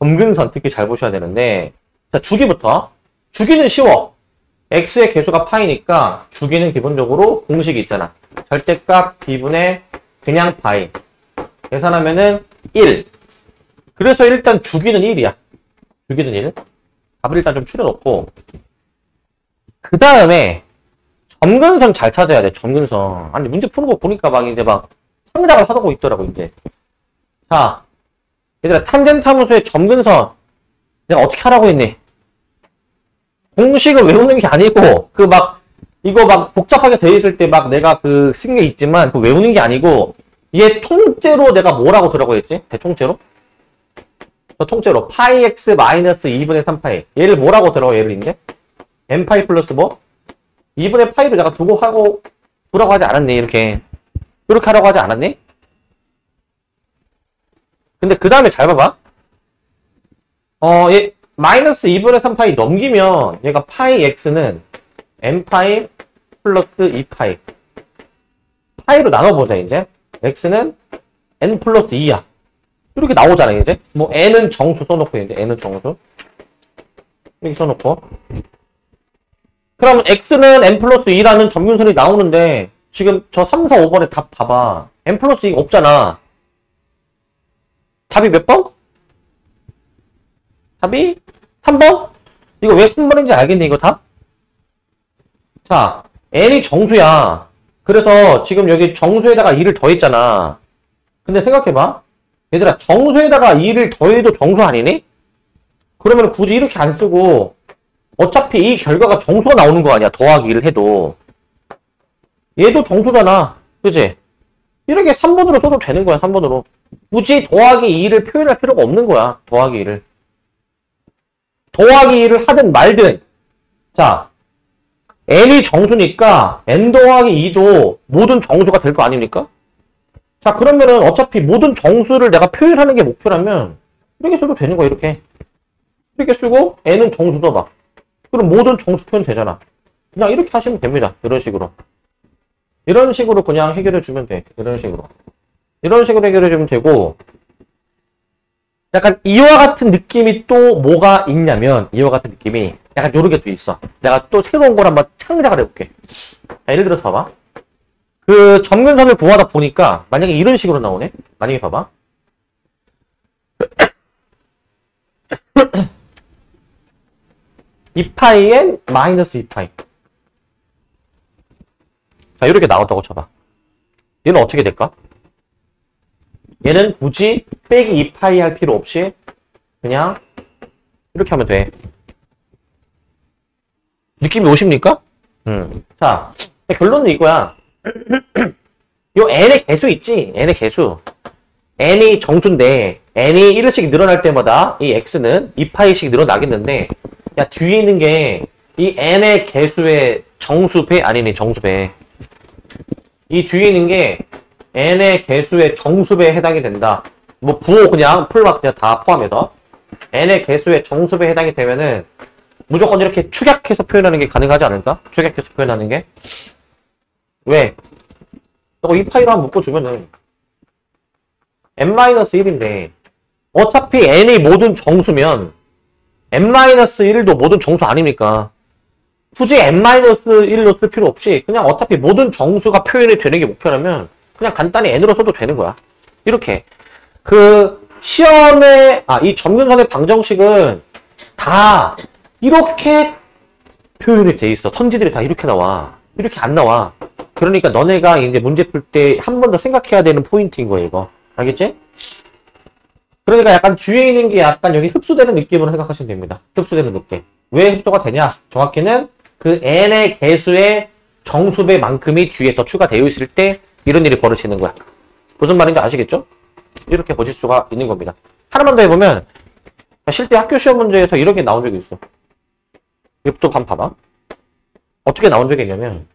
점근선, 특히 잘 보셔야 되는데, 자, 주기부터. 주기는 쉬워. x의 개수가 파이니까, 주기는 기본적으로 공식이 있잖아. 절대값 b분의 그냥 파이. 계산하면은 1. 그래서 일단 주기는 1이야. 주기는 1. 답을 일단 좀 추려놓고, 그 다음에, 점근선 잘 찾아야 돼, 점근선. 아니, 문제 푸는 거 보니까 막 이제 막 창작을 하고 있더라고, 이제. 자, 얘들아, 탄젠트 함수의 점근선. 내가 어떻게 하라고 했니? 공식을 외우는 게 아니고, 이거 막 복잡하게 되어 있을 때 막 내가 쓴 게 있지만, 그 외우는 게 아니고, 얘 통째로 내가 뭐라고 들라고 했지? 대통째로? 통째로. 파이 x 마이너스 2분의 3파이. 얘를 뭐라고 들어, 얘를 이제? n파이 플러스 뭐? 2분의 파이를 내가 두라고 하지 않았니? 이렇게 하라고 하지 않았니? 근데 그 다음에 잘 봐봐. 얘 마이너스 2분의 3파이 넘기면 얘가 파이 x는 n파이 플러스 2파이. 파이로 나눠보자, 이제. x는 n 플러스 2야. 이렇게 나오잖아, 이제. 뭐 n은 정수 써놓고, 이제 n은 정수. 이렇게 써놓고. 그럼 x는 n 플러스 2라는 점근선이 나오는데 지금 저 3, 4, 5번에 답 봐봐. n 플러스 2가 없잖아. 답이 몇 번? 답이 3번? 이거 왜 3번인지 알겠니, 이거 답? 자, n이 정수야. 그래서 지금 여기 정수에다가 2를 더했잖아. 근데 생각해봐. 얘들아, 정수에다가 2를 더해도 정수 아니니? 그러면 굳이 이렇게 안 쓰고 어차피 이 결과가 정수가 나오는 거 아니야. 더하기 2를 해도. 얘도 정수잖아. 그치? 이렇게 3번으로 써도 되는 거야. 3번으로. 굳이 더하기 2를 표현할 필요가 없는 거야. 더하기 2를. 더하기 2를 하든 말든. 자, n이 정수니까 n 더하기 2도 모든 정수가 될 거 아닙니까? 자, 그러면은 어차피 모든 정수를 내가 표현하는 게 목표라면 이렇게 써도 되는 거야. 이렇게. 이렇게 쓰고 n은 정수 써봐. 그럼 모든 정수 표현 되잖아. 그냥 이렇게 하시면 됩니다. 이런 식으로. 이런 식으로 그냥 해결해 주면 돼. 이런 식으로. 이런 식으로 해결해 주면 되고, 약간 이와 같은 느낌이 또 뭐가 있냐면, 이와 같은 느낌이 약간 요렇게 또 있어. 내가 또 새로운 걸 한번 창작을 해볼게. 자, 예를 들어서 봐봐. 그 점근선을 구하다 보니까 만약에 이런 식으로 나오네. 만약에 봐봐. 2파이엔 마이너스 2파이. 자, 이렇게 나왔다고 쳐봐. 얘는 어떻게 될까? 얘는 굳이 빼기 2파이 할 필요 없이 그냥 이렇게 하면 돼. 느낌이 오십니까? 자, 결론은 이거야. 요 n의 개수 있지? n의 개수. n이 정수인데 n이 1씩 늘어날 때마다 이 x는 2파이씩 늘어나겠는데, 야, 뒤에 있는 게 이 n의 개수의 정수배 아니니 정수배. 이 뒤에 있는 게 n의 개수의 정수배에 해당이 된다. 뭐 부호 그냥 풀막 그냥 다 포함해서 n의 개수의 정수배에 해당이 되면은 무조건 이렇게 축약해서 표현하는 게 가능하지 않을까? 축약해서 표현하는 게. 왜? 이 파이로 한번 묶어주면은 n-1인데 어차피 n이 모든 정수면 n-1도 모든 정수 아닙니까? 굳이 n-1로 쓸 필요 없이 그냥 어차피 모든 정수가 표현이 되는 게 목표라면 그냥 간단히 n으로 써도 되는 거야. 이렇게. 그 시험에 이 점근선의 방정식은 다 이렇게 표현이 돼 있어. 선지들이 다 이렇게 나와. 이렇게 안 나와. 그러니까 너네가 이제 문제 풀 때 한 번 더 생각해야 되는 포인트인 거야, 이거. 알겠지? 그러니까 약간 뒤에 있는 게 약간 여기 흡수되는 느낌으로 생각하시면 됩니다. 흡수되는 느낌. 왜 흡수가 되냐? 정확히는 그 n의 개수의 정수배만큼이 뒤에 더 추가되어 있을 때 이런 일이 벌어지는 거야. 무슨 말인지 아시겠죠? 이렇게 보실 수가 있는 겁니다. 하나만 더 해보면 실제 학교 시험 문제에서 이런 게 나온 적이 있어. 이것도 한번 봐봐. 어떻게 나온 적이 있냐면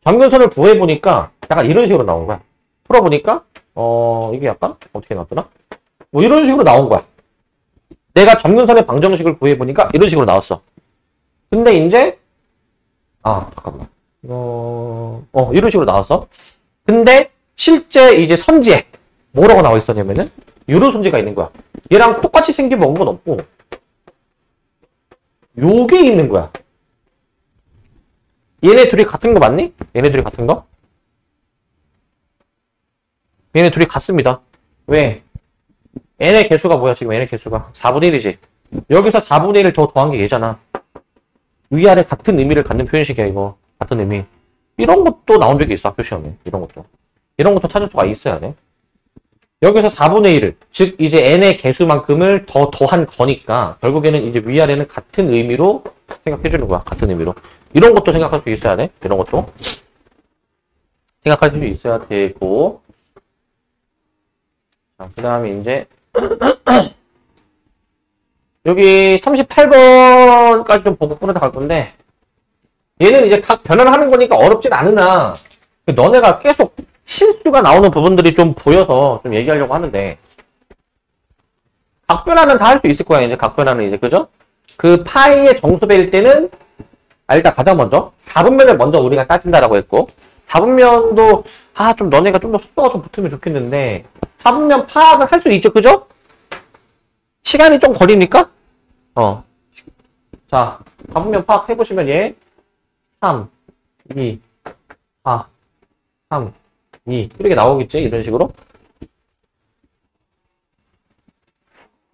점근선을 구해보니까 약간 이런 식으로 나온 거야. 풀어보니까 이게 약간 어떻게 나왔더라? 뭐 이런 식으로 나온 거야. 내가 점근선의 방정식을 구해보니까 이런 식으로 나왔어. 근데 이제 잠깐만. 이런 식으로 나왔어. 근데 실제 이제 선지에 뭐라고 나와 있었냐면은 이런 선지가 있는 거야. 얘랑 똑같이 생긴 건 없고 요게 있는 거야. 얘네 둘이 같은 거 맞니? 얘네 둘이 같은 거? 얘네 둘이 같습니다. 왜? n의 개수가 뭐야 지금 n의 개수가 4분의 1이지. 여기서 4분의 1을 더 더한 게 얘잖아. 위아래 같은 의미를 갖는 표현식이야 이거. 같은 의미. 이런 것도 나온 적이 있어 학교 시험에. 이런 것도 찾을 수가 있어야 돼. 여기서 4분의 1을 즉 이제 n의 개수만큼을 더 더한 거니까 결국에는 이제 위아래는 같은 의미로 생각해 주는 거야. 같은 의미로. 이런 것도 생각할 수 있어야 돼. 이런 것도 생각할 수 있어야 되고. 자, 그 다음에 이제 여기 38번까지 좀 보고 끊어다 갈 건데 얘는 이제 각 변환을 하는 거니까 어렵진 않으나 너네가 계속 실수가 나오는 부분들이 좀 보여서 좀 얘기하려고 하는데 각 변환은 다 할 수 있을 거야. 이제 각 변환은 이제 그죠? 그 파이의 정수배일 때는 일단 가장 먼저 4분면을 먼저 우리가 따진다라고 했고 4분면도 좀 너네가 좀 더 속도가 좀 붙으면 좋겠는데 4분면 파악을 할 수 있죠. 그죠? 시간이 좀 걸리니까 자 4분면 파악 해보시면 얘 3, 2, 4, 3, 2 이렇게 나오겠지. 이런 식으로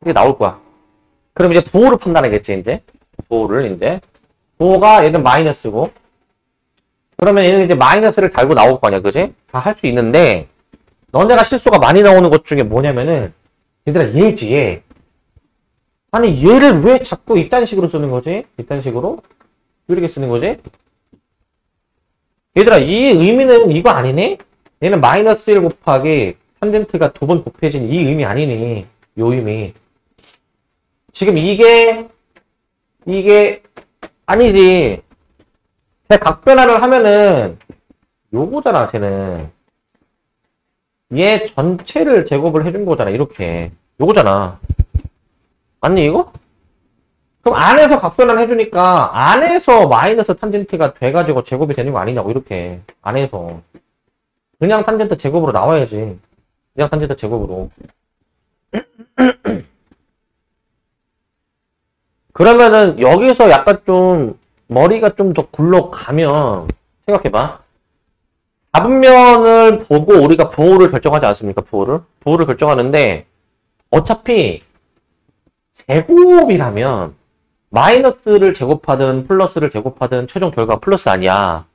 이게 나올 거야. 그럼 이제 부호를 판단하겠지. 이제 부호가 얘는 마이너스고 그러면 얘는 이제 마이너스를 달고 나올 거 아니야. 그지? 다 할 수 있는데 너네가 실수가 많이 나오는 것 중에 뭐냐면은 얘들아 얘지 얘. 아니 얘를 왜 자꾸 이딴 식으로 쓰는 거지? 이딴 식으로? 왜 이렇게 쓰는 거지? 얘들아 이 의미는 이거 아니네? 얘는 마이너스 1 곱하기 탄젠트가 두 번 곱해진 이 의미 아니니? 요 의미. 지금 이게 아니지. 제 각변화를 하면은 요거잖아. 쟤는 얘 전체를 제곱을 해준 거잖아. 이렇게 요거잖아. 맞니 이거? 그럼 안에서 각변환 해주니까 안에서 마이너스 탄젠트가 돼가지고 제곱이 되는 거 아니냐고. 이렇게 안에서 그냥 탄젠트 제곱으로 나와야지. 그냥 탄젠트 제곱으로. 그러면은 여기서 약간 좀 머리가 좀 더 굴러가면 생각해봐. 4분면을 보고 우리가 부호를 결정하지 않습니까? 부호를 결정하는데 어차피 제곱이라면 마이너스를 제곱하든 플러스를 제곱하든 최종 결과가 플러스 아니야.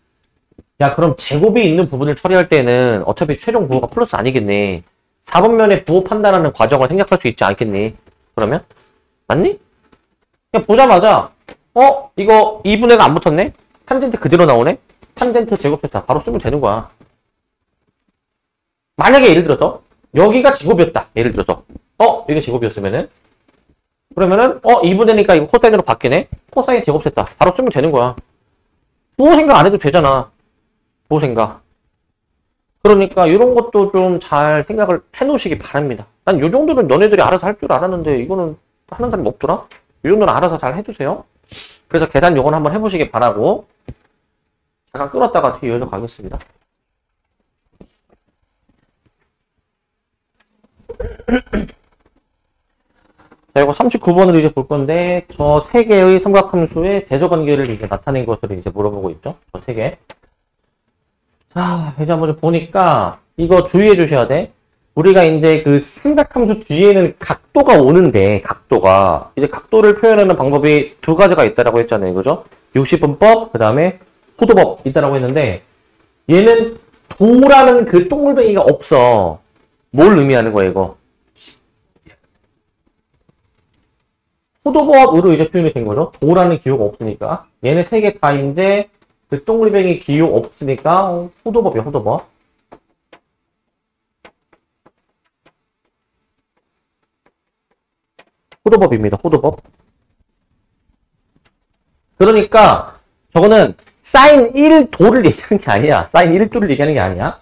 야 그럼 제곱이 있는 부분을 처리할 때는 어차피 최종 부호가 플러스 아니겠니? 4분면의 부호 판단하는 과정을 생략할 수 있지 않겠니? 그러면? 맞니? 그냥 보자마자 이거 2분의가 안 붙었네? 탄젠트 그대로 나오네? 탄젠트 제곱했다. 바로 쓰면 되는 거야. 만약에 예를 들어서 여기가 제곱이었다. 예를 들어서 여기가 제곱이었으면은 그러면은 2분의니까 이거 코사인으로 바뀌네? 코사인 제곱했다. 바로 쓰면 되는 거야. 부호 생각 안 해도 되잖아. 부호 생각. 그러니까 이런 것도 좀 잘 생각을 해 놓으시기 바랍니다. 난 요 정도는 너네들이 알아서 할 줄 알았는데 이거는 하는 사람이 없더라? 이 정도는 알아서 잘 해주세요. 그래서 계산 요건 한번 해보시기 바라고 잠깐 끊었다가 뒤에 이어서 가겠습니다. 자, 이거 39번을 이제 볼 건데, 저 세 개의 삼각함수의 대조관계를 이제 나타낸 것을 이제 물어보고 있죠. 저 세 개. 자, 이제 한번 좀 보니까, 이거 주의해 주셔야 돼. 우리가 이제 그 삼각함수 뒤에는 각도가 오는데, 각도가. 이제 각도를 표현하는 방법이 두 가지가 있다라고 했잖아요. 그죠? 60분법, 그 다음에 호도법 있다라고 했는데, 얘는 도라는 그 동글뱅이가 없어. 뭘 의미하는 거야, 이거? 호도법으로 이제 표현이 된 거죠. 도라는 기호가 없으니까. 얘네 세 개 다인데, 그 동글뱅이 기호 없으니까, 호도법이야, 호도법. 호도법입니다, 호도법. 그러니까, 저거는 사인 1도를 얘기하는 게 아니야. 사인 1도를 얘기하는 게 아니야.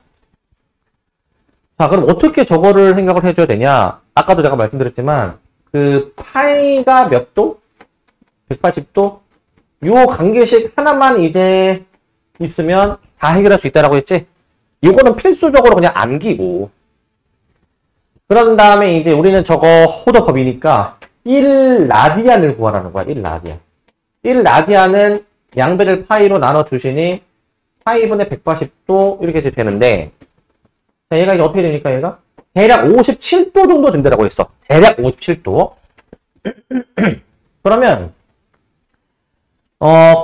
자, 그럼 어떻게 저거를 생각을 해줘야 되냐? 아까도 제가 말씀드렸지만, 그 파이가 몇 도? 180도? 요 관계식 하나만 이제 있으면 다 해결할 수 있다라고 했지? 요거는 필수적으로 그냥 암기고. 그런 다음에 이제 우리는 저거 호도법이니까 1라디안을 구하라는 거야. 1라디안. 1라디안은 양배를 파이로 나눠 주시니 파이분의 180도 이렇게 이제 되는데, 자, 얘가 이제 어떻게 되니까 얘가? 대략 57도 정도 된다라고 했어. 대략 57도. 그러면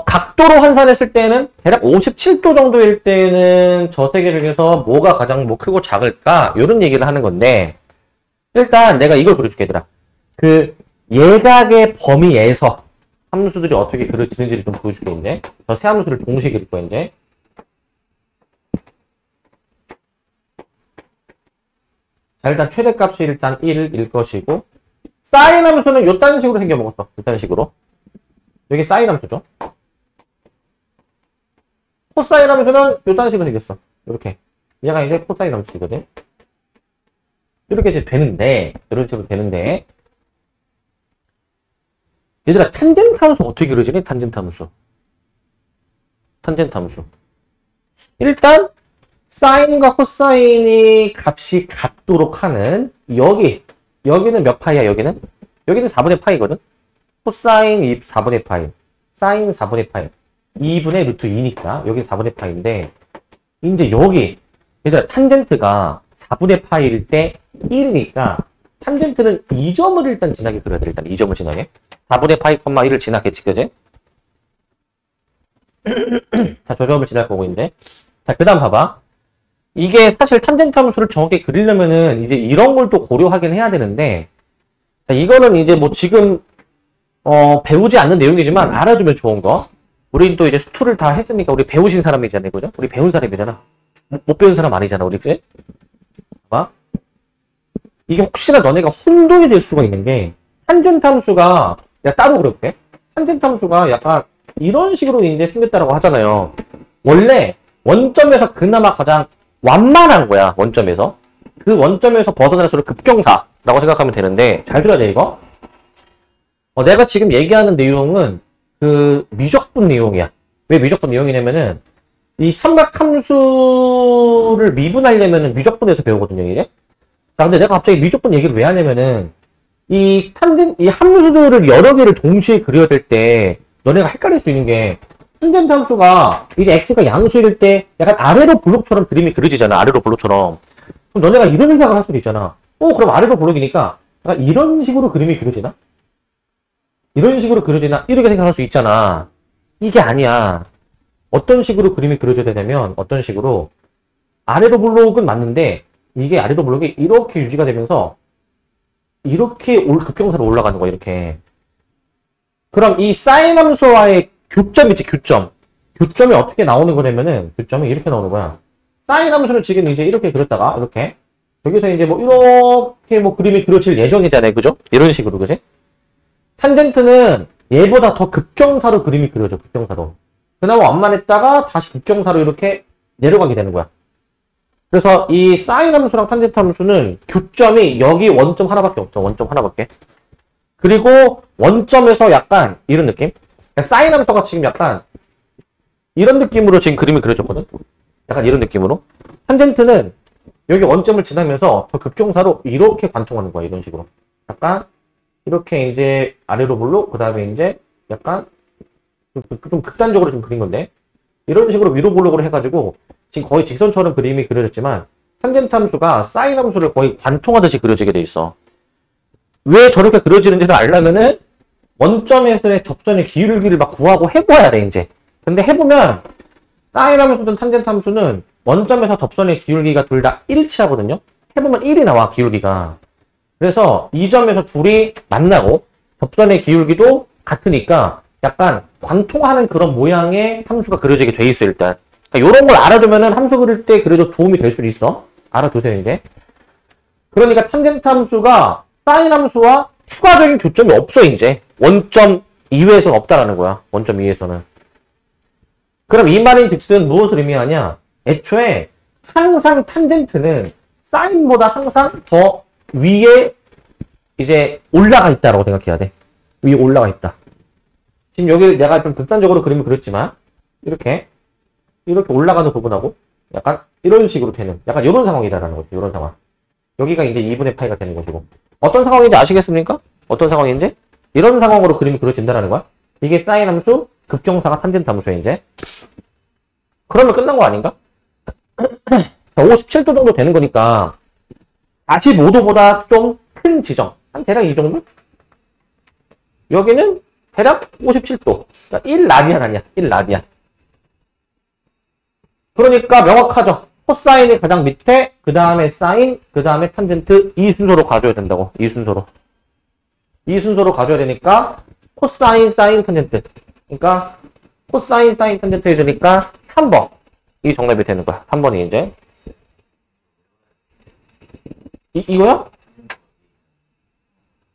각도로 환산했을 때는 대략 57도 정도일 때는 저 세 개 중에서 뭐가 가장 뭐 크고 작을까? 이런 얘기를 하는 건데, 일단 내가 이걸 그려줄게, 얘들아. 그 예각의 범위에서 함수들이 어떻게 그려지는지를 좀 보여줄게, 이제. 저 세 함수를 동시에 그릴 거야, 이제. 자, 일단 최대값이 일단 1일 것이고, 사인 함수는 요딴 식으로 생겨먹었어. 요딴 식으로. 여기 사인 함수죠. 코사인 함수는 요딴 식으로 생겼어. 이렇게. 얘가 이제 코사인 함수거든. 이렇게 이제 되는데, 이런 식으로 되는데, 얘들아, 탄젠트 함수 어떻게 그려지니? 탄젠트 함수. 탄젠트 함수. 일단, 사인과 코사인이 값이 같도록 하는, 여기는 몇 파이야, 여기는? 여기는 4분의 파이거든? 코사인 4분의 파이, 사인 4분의 파이, 2분의 루트 2니까, 여기 4분의 파이인데, 이제 여기, 얘들아, 탄젠트가 4분의 파이일 때 1이니까, 탄젠트는 2점을 일단 지나게 그려야 돼, 일단 2점을 지나게. 4분의 파이, 1을 지나겠지, 그지? 자, 저 점을 지날 거고, 이제. 자, 그 다음 봐봐. 이게 사실 탄젠트 함수를 정확히 그리려면은 이제 이런 걸 또 고려하긴 해야 되는데, 자, 이거는 이제 뭐 지금, 배우지 않는 내용이지만 알아두면 좋은 거. 우린 또 이제 수투를 다 했으니까 우리 배우신 사람이잖아요, 그죠? 우리 배운 사람이잖아. 못 배운 사람 아니잖아, 우리, 그지? 봐봐. 이게 혹시나 너네가 혼동이 될 수가 있는 게, 탄젠트 함수가, 내가 따로 그럴게. 탄젠트 함수가 약간 이런 식으로 이제 생겼다라고 하잖아요. 원래 원점에서 그나마 가장 완만한 거야, 원점에서. 그 원점에서 벗어날수록 급경사라고 생각하면 되는데, 잘 들어야 돼, 이거. 내가 지금 얘기하는 내용은 그 미적분 내용이야. 왜 미적분 내용이냐면은, 이 삼각함수를 미분하려면은 미적분에서 배우거든요, 이게. 자, 근데 내가 갑자기 미적분 얘기를 왜 하냐면은, 이 함수들을 여러 개를 동시에 그려야 될 때, 너네가 헷갈릴 수 있는 게, 탄젠트 함수가, 이제 x가 양수일 때, 약간 아래로 블록처럼 그림이 그려지잖아, 아래로 블록처럼. 그럼 너네가 이런 생각을 할 수도 있잖아. 그럼 아래로 블록이니까, 약간 이런 식으로 그림이 그려지나? 이런 식으로 그려지나? 이렇게 생각할 수 있잖아. 이게 아니야. 어떤 식으로 그림이 그려져야 되냐면, 어떤 식으로, 아래로 블록은 맞는데, 이게 아래로 블록이 이렇게 유지가 되면서, 이렇게 급경사로 올라가는 거야, 이렇게. 그럼 이 사인 함수와의 교점 있지, 교점. 교점이 어떻게 나오는 거냐면은, 교점이 이렇게 나오는 거야. 사인 함수는 지금 이제 이렇게 그렸다가, 이렇게. 여기서 이제 뭐, 이렇게 뭐 그림이 그려질 예정이잖아요, 그죠? 이런 식으로, 그지? 탄젠트는 얘보다 더 급경사로 그림이 그려져, 급경사로. 그나마 완만했다가 다시 급경사로 이렇게 내려가게 되는 거야. 그래서 이 사인 함수랑 탄젠트 함수는 교점이 여기 원점 하나밖에 없죠. 원점 하나밖에. 그리고 원점에서 약간 이런 느낌? 사인 함수가 지금 약간 이런 느낌으로 지금 그림이 그려졌거든? 약간 이런 느낌으로. 탄젠트는 여기 원점을 지나면서 저 극경사로 이렇게 관통하는 거야. 이런 식으로. 약간 이렇게 이제 아래로 볼로 그 다음에 이제 약간 좀 극단적으로 좀 그린 건데 이런 식으로 위로 볼록으로 해가지고 지금 거의 직선처럼 그림이 그려졌지만 탄젠트 함수가 사인 함수를 거의 관통하듯이 그려지게 돼 있어. 왜 저렇게 그려지는지를 알려면은 원점에서의 접선의 기울기를 막 구하고 해봐야 돼 이제. 근데 해보면 사인 함수든 탄젠트 함수는 원점에서 접선의 기울기가 둘 다 일치하거든요. 해보면 1이 나와 기울기가. 그래서 이 점에서 둘이 만나고 접선의 기울기도 같으니까 약간 관통하는 그런 모양의 함수가 그려지게 돼 있어 일단. 그러니까 이런 걸 알아두면은 함수 그릴 때 그래도 도움이 될 수 있어. 알아두세요 이제. 그러니까 탄젠트 함수가 사인 함수와 추가적인 교점이 없어 이제. 원점 이외에서는 없다라는 거야. 원점 이외에서는. 그럼 이 말인 즉슨 무엇을 의미하냐? 애초에 항상 탄젠트는 사인보다 항상 더 위에 이제 올라가 있다라고 생각해야 돼. 위에 올라가 있다. 지금 여기 내가 좀 극단적으로 그림을 그렸지만 이렇게 올라가는 부분하고 약간 이런 식으로 되는 약간 이런 상황이다라는 거죠. 이런 상황. 여기가 이제 2분의 파이가 되는 것이고 어떤 상황인지 아시겠습니까? 어떤 상황인지? 이런 상황으로 그림이 그려진다는 거야. 이게 사인 함수, 극경사가 탄젠트 함수야 이제. 그러면 끝난 거 아닌가? 57도 정도 되는 거니까 45도보다 좀 큰 지점. 한 대략 이 정도? 여기는 대략 57도. 그러니까 1라디안 아니야. 1라디안. 그러니까 명확하죠. 코사인이 가장 밑에, 그 다음에 사인, 그 다음에 탄젠트 이 순서로 가져야 된다고. 이 순서로. 이 순서로 가져야 되니까 코사인, 사인, 탄젠트. 그러니까 코사인, 사인, 탄젠트 해주니까 3번. 이 정답이 되는 거야. 3번이 이제. 이거야?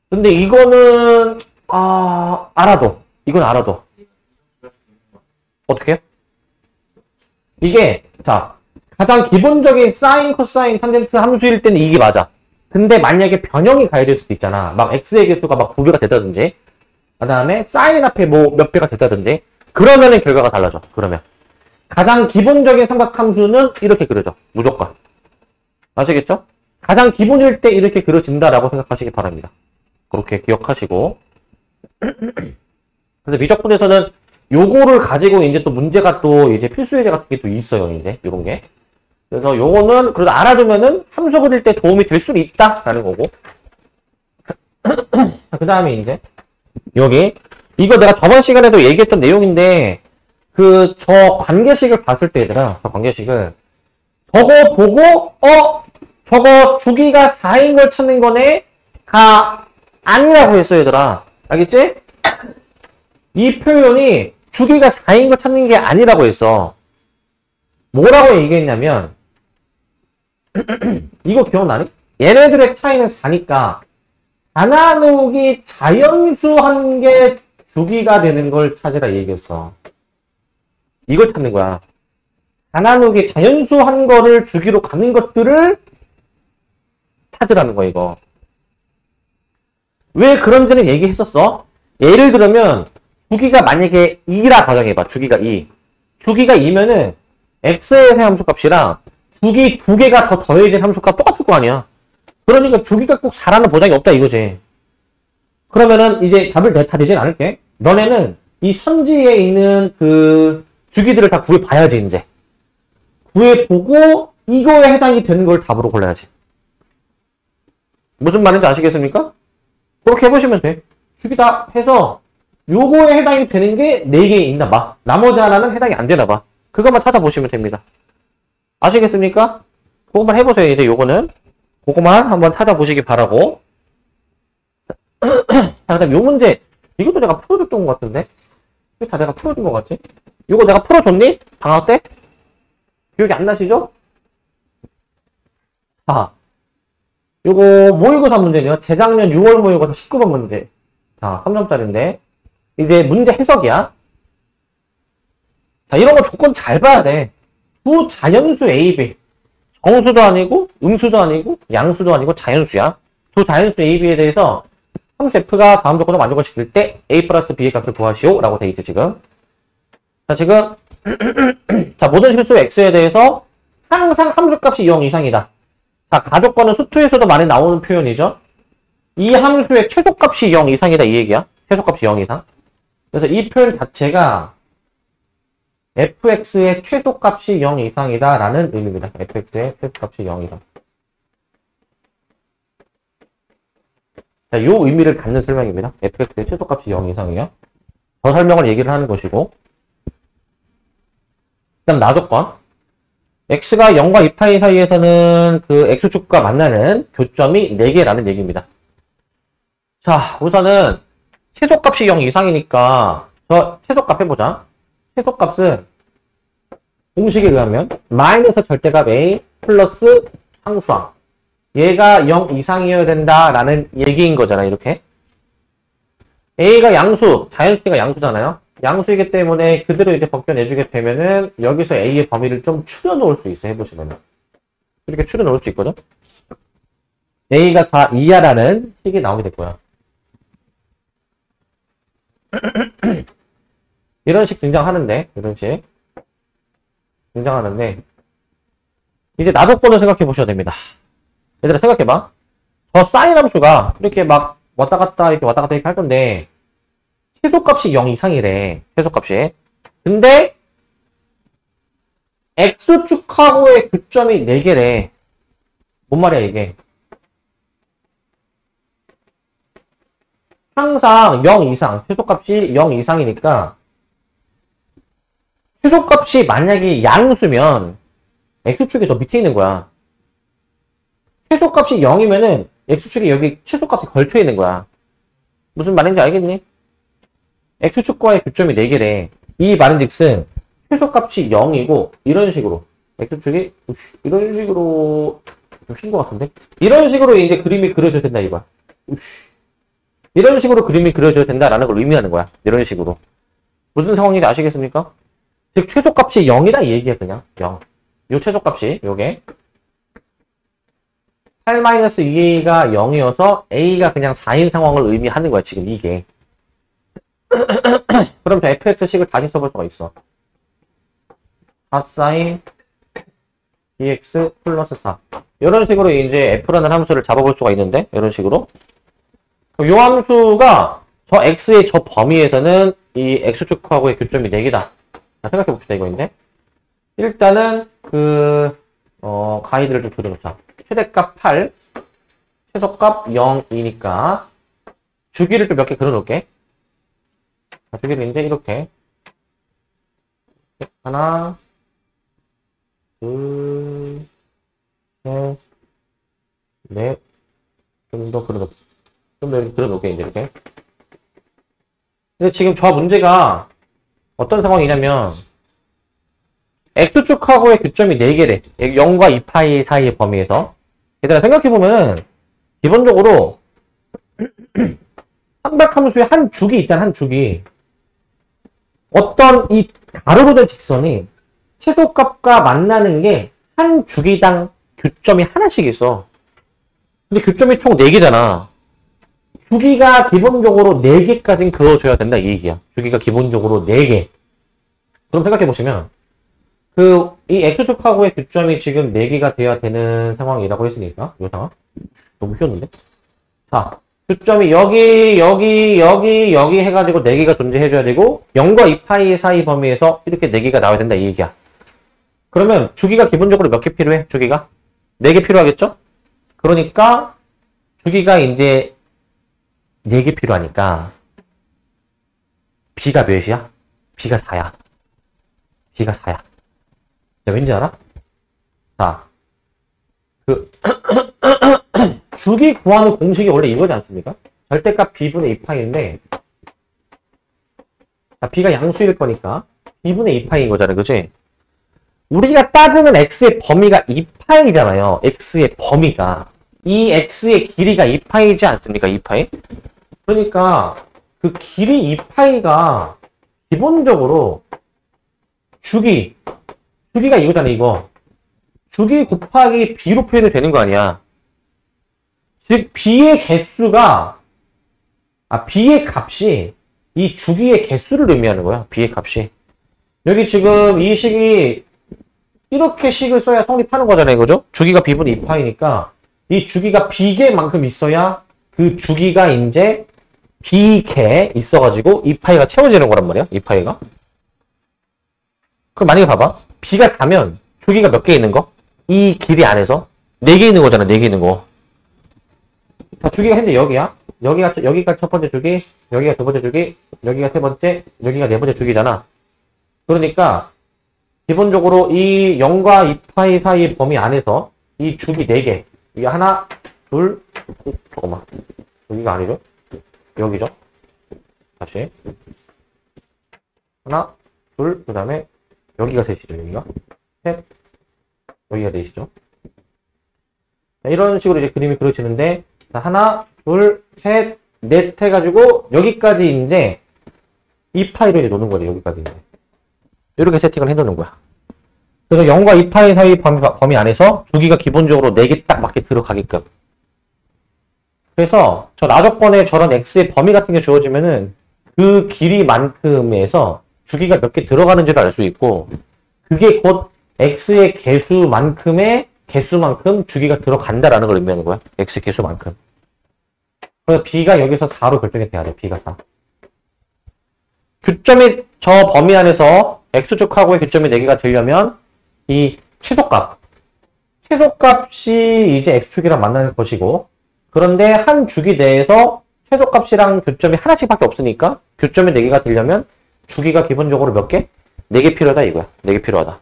근데 이거는 알아도. 이건 알아도. 어떻게 해요? 이게 자 가장 기본적인 사인, 코사인, 탄젠트 함수일 때는 이게 맞아. 근데 만약에 변형이 가해질 수도 있잖아. 막 x의 개수가 막 9배가 됐다든지 그 다음에 사인 앞에 뭐 몇 배가 됐다든지 그러면은 결과가 달라져. 그러면 가장 기본적인 삼각함수는 이렇게 그려져. 무조건. 아시겠죠? 가장 기본일 때 이렇게 그려진다라고 생각하시기 바랍니다. 그렇게 기억하시고 그래서 미적분에서는 요거를 가지고 이제 또 문제가 또 이제 필수 예제 같은 게 또 있어요. 이제 요런 게. 그래서 요거는 그래도 알아두면은 함수 그릴 때 도움이 될 수는 있다라는 거고. 그 다음에 이제 여기 이거 내가 저번 시간에도 얘기했던 내용인데 그 저 관계식을 봤을 때 얘들아 저 관계식을 저거 보고 저거 주기가 4인 걸 찾는 거네 가 아니라고 했어 얘들아. 알겠지? 이 표현이 주기가 4인 걸 찾는 게 아니라고 했어. 뭐라고 얘기했냐면 이거 기억나니? 얘네들의 차이는 4니까 4 나누기 자연수 한 개 주기가 되는 걸 찾으라 얘기했어. 이걸 찾는 거야. 4 나누기 자연수 한 거를 주기로 가는 것들을 찾으라는 거야 이거. 왜 그런지는 얘기했었어. 예를 들면 주기가 만약에 2라 가정해봐. 주기가 2. 주기가 2면은 x의 함수값이랑 주기 2개가 더 더해진 함수값 똑같을 거 아니야. 그러니까 주기가 꼭 4라는 보장이 없다 이거지. 그러면은 이제 답을 다 되진 않을게. 너네는 이 선지에 있는 그 주기들을 다 구해봐야지 이제. 구해보고 이거에 해당이 되는 걸 답으로 골라야지. 무슨 말인지 아시겠습니까? 그렇게 해보시면 돼. 주기 다 해서 요거에 해당이 되는 게 4개 있나 봐. 나머지 하나는 해당이 안 되나 봐. 그것만 찾아보시면 됩니다. 아시겠습니까? 그것만 해보세요. 이제 요거는. 그것만 한번 찾아보시기 바라고. 자, 그 다음 요 문제. 이것도 내가 풀어줬던 것 같은데? 이거 다 내가 풀어준 것 같지? 이거 내가 풀어줬니? 방학 때? 기억이 안 나시죠? 자, 요거 모의고사 문제네요. 재작년 6월 모의고사 19번 문제. 자, 3점짜리인데. 이제 문제 해석이야. 자, 이런 거 조건 잘 봐야 돼. 두 자연수 A, B. 정수도 아니고 음수도 아니고 양수도 아니고 자연수야. 두 자연수 A, B에 대해서 함수 F가 다음 조건을 만족을 시킬 때 A 플러스 B의 값을 구하시오 라고 돼 있죠 지금. 자 지금 자 모든 실수 X에 대해서 항상 함수값이 0 이상이다. 자 가조건은 수투에서도 많이 나오는 표현이죠. 이 함수의 최소값이 0 이상이다 이 얘기야. 최소값이 0 이상. 그래서 이 표현 자체가 fx의 최소값이 0 이상이다 라는 의미입니다. fx의 최소값이 0 이상. 자, 요 의미를 갖는 설명입니다. fx의 최소값이 0 이상이요. 저 설명을 얘기를 하는 것이고. 그다음 나조건. x가 0과 2파이 사이에서는 그 x축과 만나는 교점이 4개라는 얘기입니다. 자, 우선은 최소값이 0 이상이니까 저 최소값 해보자. 최소값은 공식에 의하면 마이너스 절대값 a 플러스 상수항 얘가 0 이상이어야 된다라는 얘기인 거잖아. 이렇게 a가 양수, 자연수니까 양수잖아요. 양수이기 때문에 그대로 이제 벗겨내주게 되면은 여기서 a의 범위를 좀 추려놓을 수 있어. 해보시면 이렇게 추려놓을 수 있거든. a가 4 이하라는 식이 나오게 될 거야. 이런 식 등장하는데, 이런 식 등장하는데, 이제 나조건을 생각해 보셔야 됩니다. 얘들아 생각해봐. 저 사인 함수가 이렇게 막 왔다 갔다 이렇게 할 건데 최소값이 0 이상이래. 최소값이. 근데 x축하고의 교점이 4개래. 뭔 말이야 이게. 항상 0 이상, 최소값이 0 이상이니까 최소값이 만약에 양수면 x축이 더 밑에 있는 거야. 최소값이 0이면은 x축이 여기 최소값이 걸쳐 있는 거야. 무슨 말인지 알겠니? x축과의 교점이 4개래. 이 말인즉슨 최소값이 0이고 이런 식으로 x축이 이런 식으로 좀 쉰 것 같은데? 이런 식으로 이제 그림이 그려져야 된다 이거야. 이런 식으로 그림이 그려져야 된다라는 걸 의미하는 거야. 이런 식으로. 무슨 상황인지 아시겠습니까? 즉 최소값이 0이다 이 얘기야 그냥. 0. 요 최소값이 요게 8-2a가 0이어서 a가 그냥 4인 상황을 의미하는 거야 지금 이게. 그럼 저 fx식을 다시 써볼 수가 있어. 4sin dx 플러스 4. 이런 식으로 이제 f라는 함수를 잡아볼 수가 있는데 이런 식으로 요 함수가 저 x의 저 범위에서는 이 x축하고의 교점이 4개다. 자, 생각해봅시다 이거인데 일단은 가이드를 좀 그려놓자. 최대값 8, 최소값 0이니까 주기를 좀 몇 개 그려놓을게. 자, 주기를 이제 이렇게 하나, 둘, 셋, 넷, 좀 더 그려놓을게. 좀 더 이렇게 그려놓을게 이제 이렇게. 근데 지금 저 문제가 어떤 상황이냐면 x축하고의 교점이 4개래. 0과 2파이 사이의 범위에서. 얘들아 생각해보면 기본적으로 삼각함수의 한 주기 있잖아. 한 주기. 어떤 이 가로로 된 직선이 최소값과 만나는 게 한 주기당 교점이 하나씩 있어. 근데 교점이 총 4개잖아. 주기가 기본적으로 4개까지는 그어줘야 된다 이 얘기야. 주기가 기본적으로 4개. 그럼 생각해보시면 이 x축하고의 교점이 지금 4개가 돼야 되는 상황이라고 했으니까 이 상황 너무 쉬웠는데. 자, 교점이 여기 해가지고 4개가 존재해줘야 되고 0과 2파이 사이 범위에서 이렇게 4개가 나와야 된다 이 얘기야. 그러면 주기가 기본적으로 몇 개 필요해? 주기가? 4개 필요하겠죠? 그러니까 주기가 이제 4개 필요하니까 b가 몇이야? b가 4야. b가 4야. 자, 왠지 알아? 자, 주기 구하는 공식이 원래 이거지 않습니까? 절대값 b분의 2파이인데, 자, b가 양수일 거니까 b분의 2파이인 거잖아, 그치? 우리가 따지는 x의 범위가 2파이잖아요. x의 범위가. 이 x의 길이가 2파이지 않습니까? 2파이? 그러니까 그 길이 2파이가 기본적으로 주기가 이거잖아, 이거. 주기 곱하기 b로 표현이 되는 거 아니야. 즉 b의 개수가 b의 값이 이 주기의 개수를 의미하는 거야. b의 값이. 여기 지금 이 식이 이렇게 식을 써야 성립하는 거잖아요. 그죠? 주기가 b분의 2파이니까 이 주기가 b개만큼 있어야 그 주기가 이제 b개 있어가지고 2파이가 채워지는 거란 말이야. 2파이가. 그럼 만약에 봐봐. b가 4면 주기가 몇 개 있는 거? 이 길이 안에서 4개 있는 거잖아. 4개 있는 거. 자, 주기가 현재 여기야. 여기가 첫 번째 주기, 여기가 두 번째 주기, 여기가 세 번째, 여기가 네 번째 주기잖아. 그러니까 기본적으로 이 0과 2파이 사이의 범위 안에서 이 주기 4개. 이게 하나, 둘, 잠깐만. 여기가 아니죠? 여기죠? 다시. 하나, 둘, 그 다음에 여기가 셋이죠. 여기가. 셋. 여기가 넷이죠. 이런 식으로 이제 그림이 그려지는데, 하나, 둘, 셋, 넷 해가지고 여기까지 이제 2파이로 이제 노는 거예요. 여기까지 이제. 이렇게 세팅을 해놓는 거야. 그래서 0과 2파이 사이 범위 안에서 주기가 기본적으로 4개 딱 맞게 들어가게끔. 그래서 저 나조건에 저런 x의 범위 같은 게 주어지면은 그 길이만큼에서 주기가 몇 개 들어가는지를 알 수 있고, 그게 곧 x의 개수만큼 주기가 들어간다라는 걸 의미하는 거야. x의 개수만큼. 그래서 b가 여기서 4로 결정이 돼야 돼. b가 4. 교점이 저 범위 안에서 x축하고의 교점이 4개가 되려면 이 최소값이 이제 x축이랑 만나는 것이고, 그런데 한 주기 내에서 최소값이랑 교점이 하나씩밖에 없으니까 교점이 4개가 되려면 주기가 기본적으로 몇 개? 4개 필요하다 이거야. 4개 필요하다.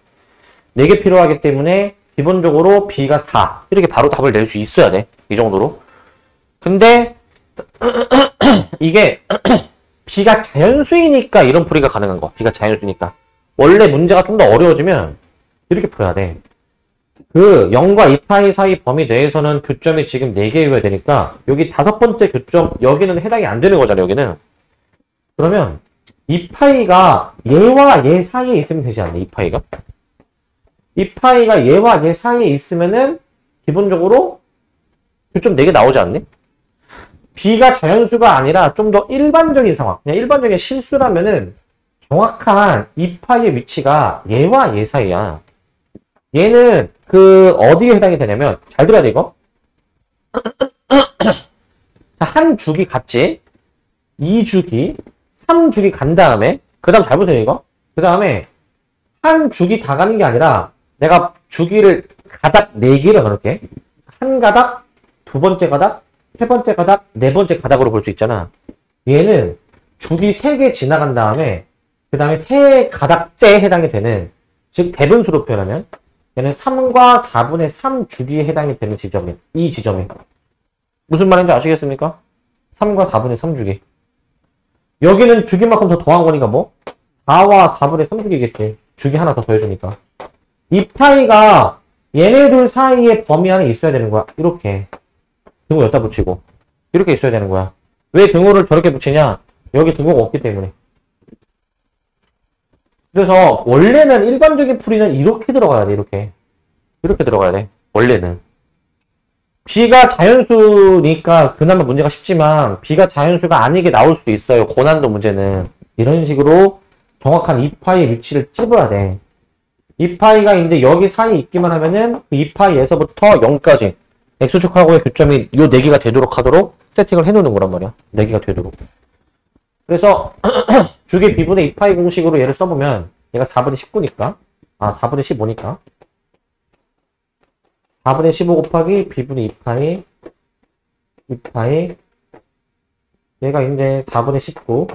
4개 필요하기 때문에 기본적으로 b가 4. 이렇게 바로 답을 낼 수 있어야 돼. 이 정도로. 근데 이게 b가 자연수이니까 이런 풀이가 가능한 거. b가 자연수니까. 원래 문제가 좀 더 어려워지면 이렇게 풀어야 돼. 그 0과 2파이 사이 범위 내에서는 교점이 지금 4개여야 되니까 여기 5번째 교점, 여기는 해당이 안 되는 거잖아. 여기는. 그러면 2파이가 얘와 얘 사이에 있으면 되지 않니? 2파이가? 2파이가 얘와 얘 사이에 있으면은 기본적으로 교점 4개 나오지 않니? b가 자연수가 아니라 좀 더 일반적인 상황, 그냥 일반적인 실수라면은 정확한 2파이의 위치가 얘와 얘 사이야. 얘는 그 어디에 해당이 되냐면, 잘 들어야 돼 이거. 한 주기 갔지, 2주기, 3주기 간 다음에, 그 다음 잘 보세요 이거. 그 다음에 한 주기 다 가는 게 아니라 내가 주기를 가닥 4개를 넣을게. 한 가닥, 두 번째 가닥, 세 번째 가닥, 네 번째 가닥으로 볼 수 있잖아. 얘는 주기 3개 지나간 다음에 그 다음에 세 가닥째에 해당이 되는, 즉 대분수로 표현하면 얘는 3과 4분의 3 주기에 해당이 되는 지점이 이 지점이. 무슨 말인지 아시겠습니까? 3과 4분의 3 주기. 여기는 주기만큼 더 더한 거니까 뭐? 4와 4분의 3 주기겠지. 주기 하나 더 더해주니까. 이 파이가 얘네들 사이의 범위 안에 있어야 되는 거야. 이렇게. 등호 여기다 붙이고. 이렇게 있어야 되는 거야. 왜 등호를 저렇게 붙이냐? 여기 등호가 없기 때문에. 그래서 원래는 일반적인 풀이는 이렇게 들어가야 돼. 이렇게. 이렇게 들어가야 돼. 원래는. b가 자연수니까 그나마 문제가 쉽지만 b가 자연수가 아니게 나올 수도 있어요. 고난도 문제는. 이런 식으로 정확한 2파이의 위치를 찝어야 돼. 2파이가 이제 여기 사이에 있기만 하면은 그 2파이에서부터 0까지 x축하고의 교점이 요 4개가 되도록 하도록 세팅을 해놓는 거란 말이야. 4개가 되도록. 그래서 주기 b분의 2파이 공식으로 얘를 써보면 얘가 4분의 19니까 4분의 15니까 4분의 15 곱하기 b분의 2파이 얘가 이제 4분의 19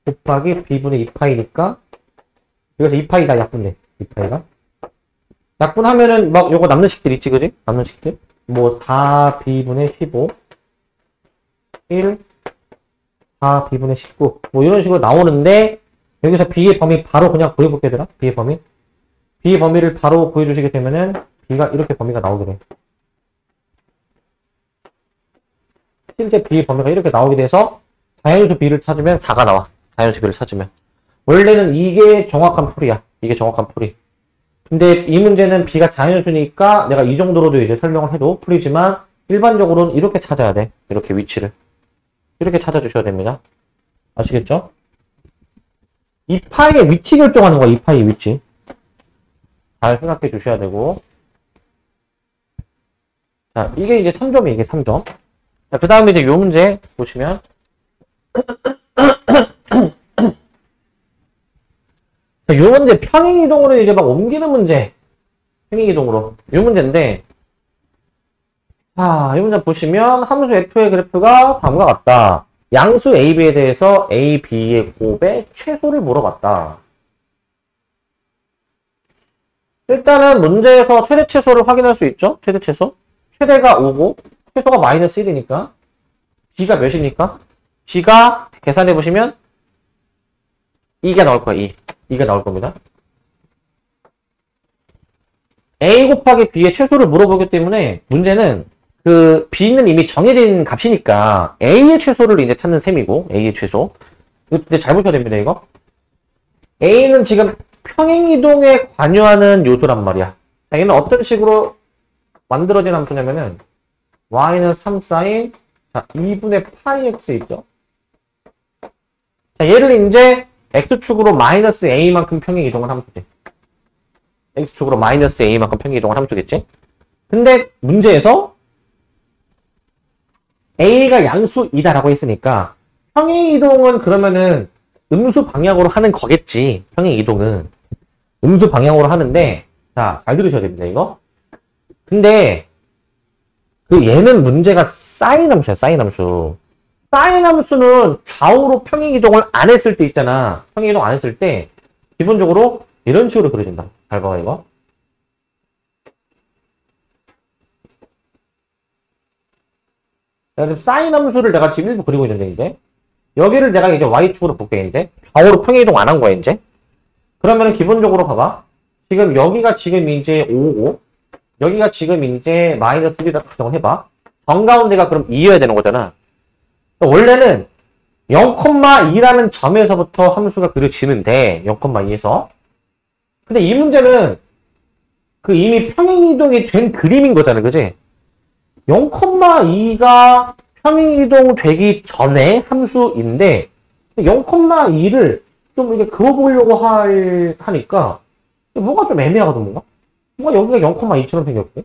곱하기 b분의 2파이니까 여기서 2파이다 약분돼. 2파이가 약분하면은 막 요거 남는 식들 있지, 그지? 남는 식들 뭐 4b분의 15 1 4b분의 19 뭐 이런 식으로 나오는데, 여기서 b의 범위 바로 그냥 구해볼게 얘들아. b의 범위를 바로 구해주시게 되면은 b가 이렇게 범위가 나오게 돼. 실제 b의 범위가 이렇게 나오게 돼서 자연수 b를 찾으면 4가 나와. 자연수 b를 찾으면. 원래는 이게 정확한 풀이야. 이게 정확한 풀이. 근데 이 문제는 B가 자연수니까 내가 이 정도로도 이제 설명을 해도 풀리지만 일반적으로는 이렇게 찾아야 돼. 이렇게 위치를. 이렇게 찾아주셔야 됩니다. 아시겠죠? 이 파이의 위치 결정하는 거야. 이 파이의 위치. 잘 생각해 주셔야 되고. 자, 이게 이제 3점이 이게 3점. 자, 그 다음에 이제 요 문제 보시면 자, 요 문제 평행이동으로 이제 막 옮기는 문제. 평행이동으로. 요 문제인데 자, 이 문제 보시면 함수 f의 그래프가 다음과 같다. 양수 a, b에 대해서 a, b의 곱의 최소를 물어봤다. 일단은 문제에서 최대 최소를 확인할 수 있죠? 최대 최소. 최대가 5고 최소가 마이너스 1이니까 b가 몇입니까? b가 계산해 보시면 2가 나올 거야. 2가 나올 겁니다. a 곱하기 b의 최소를 물어보기 때문에 문제는 그 b는 이미 정해진 값이니까 a의 최소를 이제 찾는 셈이고 a의 최소. 이거 잘 보셔야 됩니다. 이거. a는 지금 평행이동에 관여하는 요소란 말이야. 자, 얘는 어떤 식으로 만들어진 함수냐면은 y는 3sin 자 2분의 파이 x 있죠. 자, 얘를 이제 x축으로 마이너스 a만큼 평행이동을 함수지. x축으로 마이너스 a만큼 평행이동을 함수겠지. 근데 문제에서 a가 양수이다라고 했으니까 평행이동은 그러면은 음수 방향으로 하는 거겠지. 평행이동은 음수 방향으로 하는데 자, 잘 들으셔야 됩니다. 이거. 근데 그 얘는 문제가 사인 함수야. 사인 함수. 사인 함수는 좌우로 평행이동을 안 했을 때 있잖아. 평행이동 안 했을 때 기본적으로 이런 식으로 그려진다. 잘 봐 이거. 사인 함수를 내가 지금 일부 그리고 있는데 이제 여기를 내가 이제 y축으로 볼게 이제 좌우로 평행이동 안 한 거야 이제. 그러면은 기본적으로 봐봐. 지금 여기가 지금 이제 5고 여기가 지금 이제 마이너스 1이라고 가정을 해봐. 정가운데가 그럼 2여야 되는 거잖아. 원래는 0,2라는 점에서부터 함수가 그려지는데 0,2에서. 근데 이 문제는 그 이미 평행이동이 된 그림인 거잖아. 그지? 0,2가 평행이동 되기 전에 함수인데 0,2를 좀 이렇게 그어보려고 하니까 뭔가 좀 애매하거든. 뭔가 여기가 0,2처럼 생겼고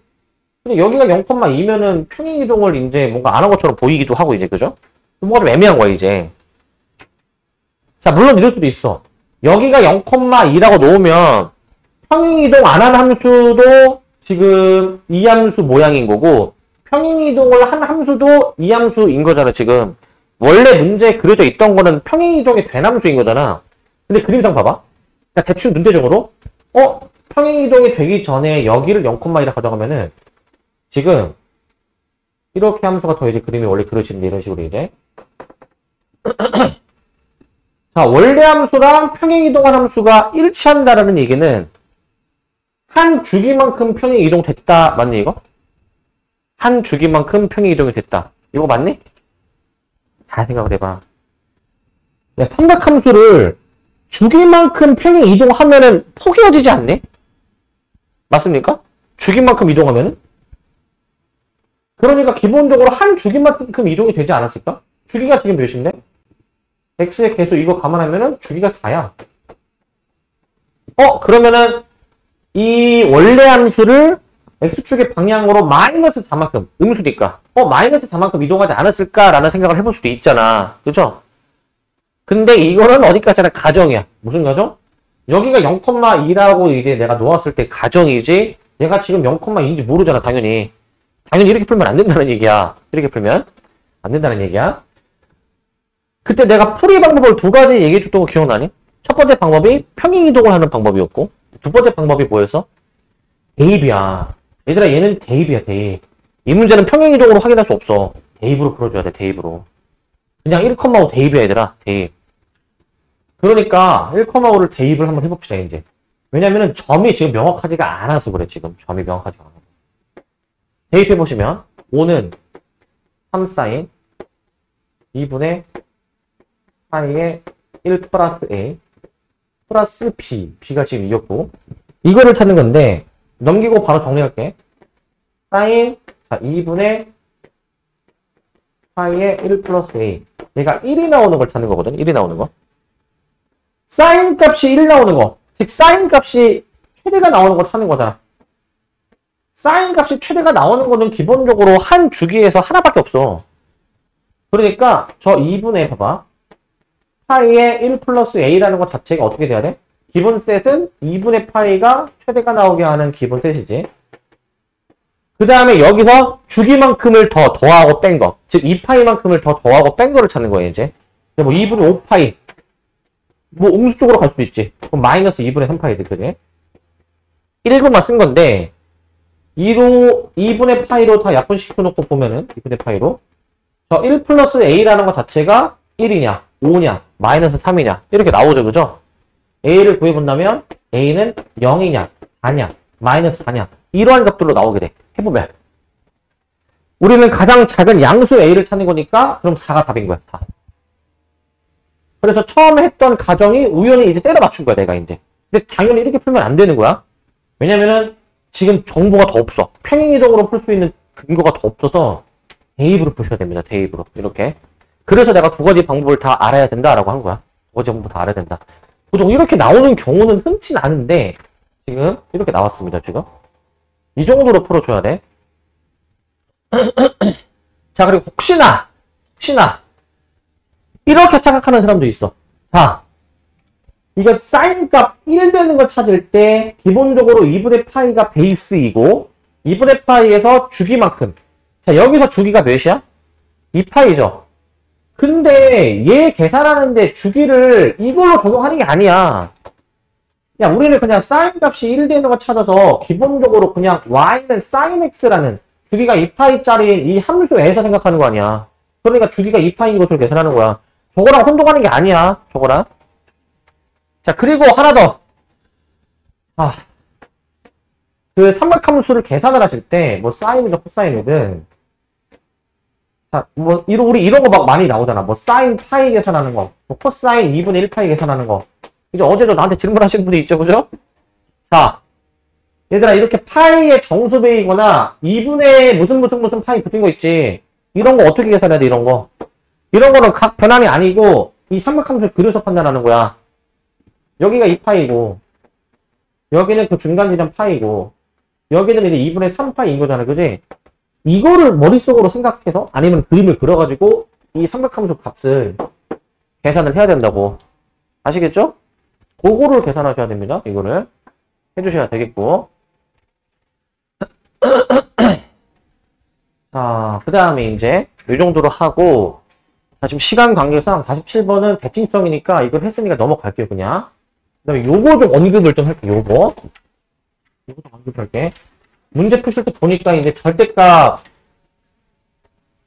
근데 여기가 0,2면은 평행이동을 이제 뭔가 안 한 것처럼 보이기도 하고 이제 그죠? 뭔가 좀 애매한 거야 이제. 자 물론 이럴 수도 있어. 여기가 0,2라고 놓으면 평행이동 안 한 함수도 지금 이 함수 모양인 거고 평행이동을 한 함수도 이 함수인 거잖아 지금. 원래 문제에 그려져 있던 거는 평행이동이 된 함수인 거잖아. 근데 그림상 봐봐. 그러니까 대충 눈대중으로 평행이동이 되기 전에 여기를 0,2라 가져가면은 지금 이렇게 함수가 더 이제 그림이 원래 그려지는데 이런 식으로 이제 자 원래 함수랑 평행이동한 함수가 일치한다라는 얘기는 한 주기만큼 평행이동 됐다. 맞니 이거? 한 주기만큼 평행이동이 됐다. 이거 맞니? 잘 생각을 해봐. 야, 삼각함수를 주기만큼 평행이동하면은 포개어지지 않니? 맞습니까? 주기만큼 이동하면은? 그러니까 기본적으로 한 주기만큼 이동이 되지 않았을까? 주기가 지금 몇인데? x의 개수 이거 감안하면은 주기가 4야. 그러면은 이 원래 함수를 x축의 방향으로 마이너스 4만큼 음수니까 마이너스 4만큼 이동하지 않았을까라는 생각을 해볼 수도 있잖아. 그죠? 근데 이거는 어디까지나 가정이야. 무슨 가정? 여기가 0,2라고 이제 내가 놓았을 때 가정이지 얘가 지금 0,2인지 모르잖아. 당연히 이렇게 풀면 안 된다는 얘기야. 이렇게 풀면 안 된다는 얘기야. 그때 내가 풀이 방법을 두 가지 얘기해 줬던 거 기억나니? 첫 번째 방법이 평행이동을 하는 방법이었고 두 번째 방법이 뭐였어? 대입이야. 얘들아 얘는 대입이야. 대입. 이 문제는 평행이동으로 확인할 수 없어. 대입으로 풀어줘야 돼. 대입으로. 그냥 1,5 대입이야 얘들아. 대입. 그러니까 1,5를 대입을 한번 해봅시다 이제. 왜냐면은 점이 지금 명확하지가 않아서 그래. 지금 점이 명확하지가 않아. 대입해보시면 5는 3sin 2분의 파이의 1 플러스 a 플러스 b. b가 지금 이겼고 이거를 찾는 건데, 넘기고 바로 정리할게. 사인, 자, 2분의 파이의 1 플러스 a. 얘가 1이 나오는 걸 찾는 거거든. 1이 나오는 거. 사인 값이 1 나오는 거. 즉, 사인 값이 최대가 나오는 걸 찾는 거잖아. 사인 값이 최대가 나오는 거는 기본적으로 한 주기에서 하나밖에 없어. 그러니까 저 2분의 봐봐. 파이의 1 플러스 a라는 것 자체가 어떻게 돼야 돼? 기본 셋은 2분의 파이가 최대가 나오게 하는 기본 셋이지. 그 다음에 여기서 주기만큼을 더 더하고 뺀 거. 즉 2파이만큼을 더 더하고 뺀 거를 찾는 거예요, 이제. 뭐 2분의 5파이. 뭐 음수 쪽으로 갈 수도 있지. 그럼 마이너스 2분의 3파이지, 그지? 1분만 쓴 건데 2분의 파이로 다 약분시켜놓고 보면은 2분의 파이로 저 1 플러스 a라는 것 자체가 1이냐, 5냐, 마이너스 3이냐 이렇게 나오죠, 그죠? a를 구해본다면 a는 0이냐, 4냐, 마이너스 4냐 이러한 값들로 나오게 돼. 해보면 우리는 가장 작은 양수 a를 찾는 거니까 그럼 4가 답인 거야, 4. 그래서 처음에 했던 가정이 우연히 이제 때려 맞춘 거야, 내가 이제. 근데 당연히 이렇게 풀면 안 되는 거야. 왜냐면은 지금 정보가 더 없어. 평행이동으로 풀 수 있는 근거가 더 없어서 대입으로 푸셔야 됩니다. 대입으로. 이렇게. 그래서 내가 두 가지 방법을 다 알아야 된다라고 한 거야. 두 가지 방법 다 알아야 된다. 보통 이렇게 나오는 경우는 흔치 않은데 지금 이렇게 나왔습니다. 지금. 이 정도로 풀어줘야 돼. 자, 그리고 혹시나 이렇게 착각하는 사람도 있어. 자, 이거 사인 값 1 되는 거 찾을 때 기본적으로 2분의 파이가 베이스이고 2분의 파이에서 주기만큼. 자, 여기서 주기가 몇이야? 2파이죠. 근데 얘 계산하는데 주기를 이걸로 적용하는 게 아니야. 야, 우리는 그냥 사인 값이 1 되는 거 찾아서 기본적으로 그냥 y는 sin x라는 주기가 2파이짜리 이 함수에서 생각하는 거 아니야. 그러니까 주기가 2파이인 것으로 계산하는 거야. 저거랑 혼동하는 게 아니야. 저거랑. 자, 그리고 하나 더. 그 삼각함수를 계산을 하실 때, 뭐, 사인이든 코사인이든, 자, 뭐, 우리 이런 거 막 많이 나오잖아. 뭐, 사인 파이 계산하는 거, 뭐, 코사인 2분의 1파이 계산하는 거. 이제 어제도 나한테 질문하신 분이 있죠, 그죠? 자, 얘들아, 이렇게 파이의 정수배이거나, 2분의 무슨 파이 붙은 거 있지. 이런 거 어떻게 계산해야 돼, 이런 거. 이런 거는 각 변환이 아니고, 이 삼각함수를 그려서 판단하는 거야. 여기가 2파이고, 여기는 그 중간 지점 파이고, 여기는 이제 2분의 3파이인 거잖아, 그지? 이거를 머릿속으로 생각해서, 아니면 그림을 그려가지고, 이 삼각함수 값을 계산을 해야 된다고. 아시겠죠? 그거를 계산하셔야 됩니다, 이거를. 해주셔야 되겠고. 자, 그 다음에 이제, 이 정도로 하고, 자, 지금 시간 관계상 47번은 대칭성이니까 이걸 했으니까 넘어갈게요, 그냥. 그 다음에 요거 좀 언급을 좀 할게요, 요거 좀 언급할게. 문제 푸실 때 보니까 이제 절대값,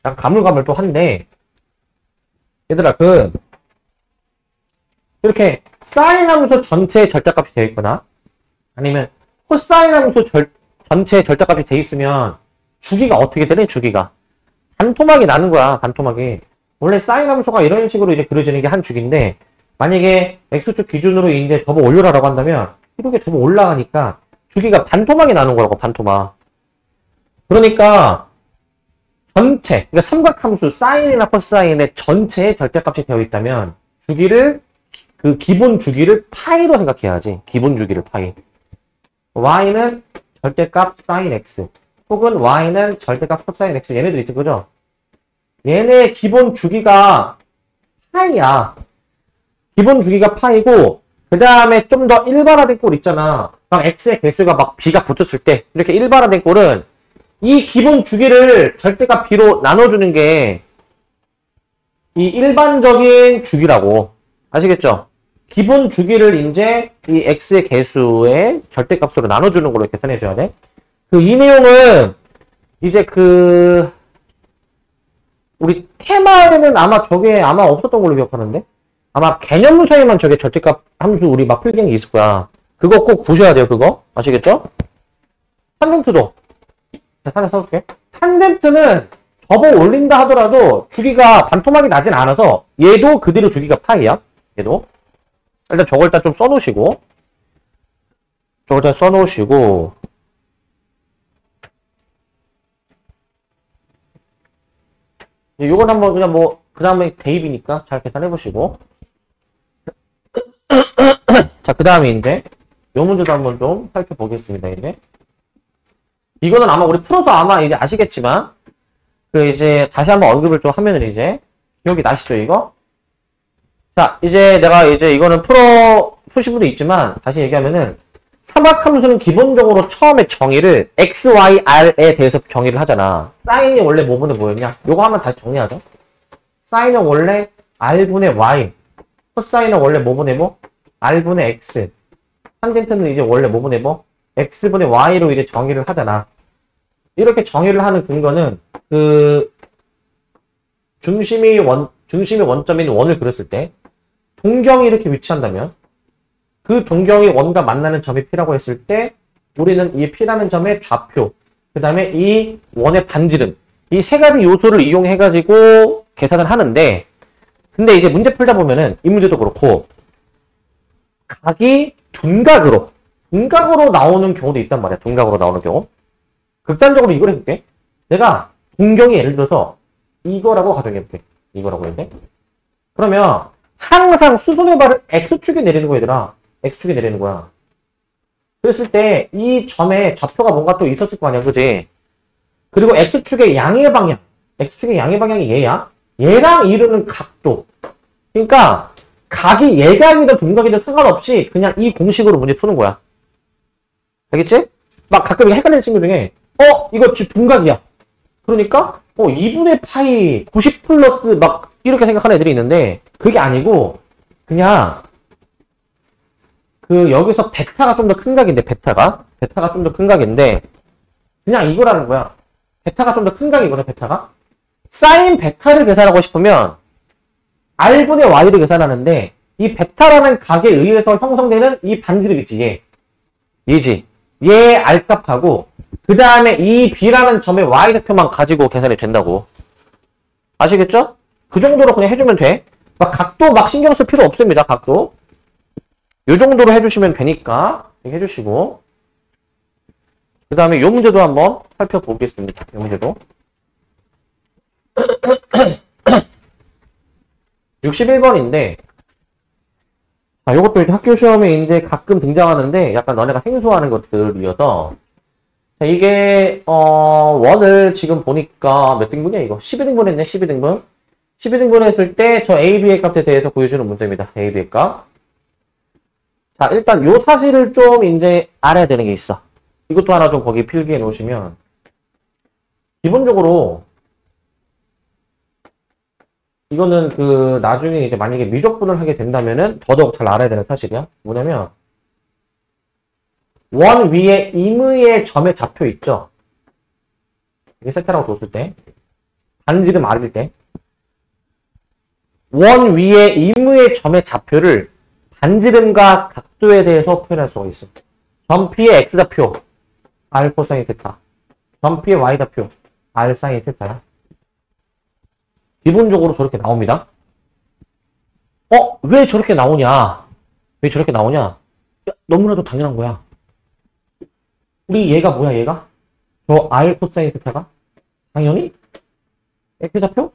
약간 가물가물 또 한데, 얘들아, 이렇게 사인 함수 전체의 절대값이 되어 있거나, 아니면 코사인 함수 전체의 절대값이 되어 있으면, 주기가 어떻게 되네, 주기가. 반토막이 나는 거야, 반토막이. 원래 사인 함수가 이런 식으로 이제 그려지는 게 한 주기인데, 만약에 x축 기준으로 이제 접어 올려라라고 한다면, 이렇게 접어 올라가니까, 주기가 반토막이 나는 거라고, 반토막. 그러니까, 그러니까 삼각함수, 사인이나 코사인의 전체의 절대값이 되어 있다면, 기본 주기를 파이로 생각해야지. 기본 주기를 파이. y는 절대값 사인 x. 혹은 y는 절대값 코사인 x. 얘네들 있죠, 그죠? 얘네 기본 주기가 파이야. 기본 주기가 파이고, 그 다음에 좀 더 일반화된 꼴 있잖아. 막 x의 개수가 막 b가 붙었을 때, 이렇게 일반화된 꼴은 이 기본 주기를 절대값 b로 나눠주는 게 이 일반적인 주기라고. 아시겠죠? 기본 주기를 이제 이 x의 개수의 절대값으로 나눠주는 걸로 계산해줘야 돼. 이 내용은 이제 우리 테마에는 아마 저게 아마 없었던 걸로 기억하는데? 아마 개념서에만 저게 절대값 함수 우리 막 필기한 게 있을 거야. 그거 꼭 보셔야 돼요, 그거. 아시겠죠? 탄젠트도. 자, 하나 써볼게. 탄젠트는 접어 올린다 하더라도 주기가 반토막이 나진 않아서 얘도 그대로 주기가 파이야. 얘도. 일단 저걸 일단 좀 써놓으시고. 저기다 써놓으시고, 요건 한번 그냥 뭐, 그 다음에 대입이니까 잘 계산해보시고. 자, 그 다음에 이제, 요 문제도 한번 좀 살펴보겠습니다, 이제. 이거는 아마 우리 풀어서 아마 이제 아시겠지만, 그 이제 다시 한번 언급을 좀 하면은 이제, 기억이 나시죠, 이거? 자, 이제 내가 이제 이거는 푸신 분도 있지만, 다시 얘기하면은, 삼각함수는 기본적으로 처음에 정의를 x, y, r에 대해서 정의를 하잖아. 사인이 원래 뭐분의 뭐였냐? 요거 한번 다시 정리하죠. 사인은 원래 r분의 y, 코사인은 원래 뭐분의 뭐? r분의 x. 탄젠트는 이제 원래 뭐분의 뭐? x분의 y로 이제 정의를 하잖아. 이렇게 정의를 하는 근거는 그 중심의 원점인 원을 그렸을 때 동경이 이렇게 위치한다면 그 동경이 원과 만나는 점이 P라고 했을 때 우리는 이 P라는 점의 좌표, 그 다음에 이 원의 반지름, 이 세 가지 요소를 이용해가지고 계산을 하는데, 근데 이제 문제 풀다 보면은 이 문제도 그렇고 각이 둔각으로 나오는 경우도 있단 말이야. 둔각으로 나오는 경우. 극단적으로 이걸 해볼게. 내가 동경이 예를 들어서 이거라고 가정해볼게. 이거라고 했는데, 그러면 항상 수선의 발을 X축에 내리는 거야, 얘들아. X축에 내리는 거야. 그랬을 때 이 점에 좌표가 뭔가 또 있었을 거 아니야, 그지? 그리고 X축의 양의 방향이 얘야. 얘랑 이루는 각도. 그러니까 각이 예각이든 동각이든 상관없이 그냥 이 공식으로 문제 푸는 거야. 알겠지? 막 가끔 헷갈리는 친구 중에 이거 지금 동각이야. 그러니까 2분의 파이 90 플러스 막 이렇게 생각하는 애들이 있는데 그게 아니고 그냥 그 여기서 베타가 좀 더 큰 각인데 베타가 좀 더 큰 각인데 그냥 이거라는 거야. 베타가 좀 더 큰 각이거든. 베타가 사인 베타를 계산하고 싶으면 r분의 y를 계산하는데 이 베타라는 각에 의해서 형성되는 이 반지름 있지. 얘지. 얘 r값하고 그 다음에 이 b라는 점의 y좌표만 가지고 계산이 된다고. 아시겠죠? 그 정도로 그냥 해주면 돼. 막 각도 막 신경 쓸 필요 없습니다. 각도. 요 정도로 해주시면 되니까 해주시고 그 다음에 요 문제도 한번 살펴보겠습니다. 요 문제도 61번인데 요것도 이제 학교 시험에 이제 가끔 등장하는데 약간 너네가 생소하는 것들이어서 이게 원을 지금 보니까 몇 등분이야 이거? 12등분 했네. 12등분 했을 때 저 A, B의 값에 대해서 보여주는 문제입니다. A, B의 값. 자, 일단 요 사실을 좀 이제 알아야 되는 게 있어. 이것도 하나 좀 거기 필기해 놓으시면 기본적으로 이거는 그 나중에 이제 만약에 미적분을 하게 된다면은 더더욱 잘 알아야 되는 사실이야. 뭐냐면 원 위에 임의의 점의 좌표 있죠. 이게 세타라고 뒀을 때 반지름 R일 때 원 위에 임의의 점의 좌표를 반지름과 각도에 대해서 표현할 수가 있어. 점 P의 X좌표 R 코사인 세타, 점 P의 Y좌표 R 사인 세타야. 기본적으로 저렇게 나옵니다. 왜 저렇게 나오냐? 왜 저렇게 나오냐? 야, 너무나도 당연한 거야. 우리 얘가 뭐야, 얘가? 저 R 코사인 세타가? 당연히 X좌표?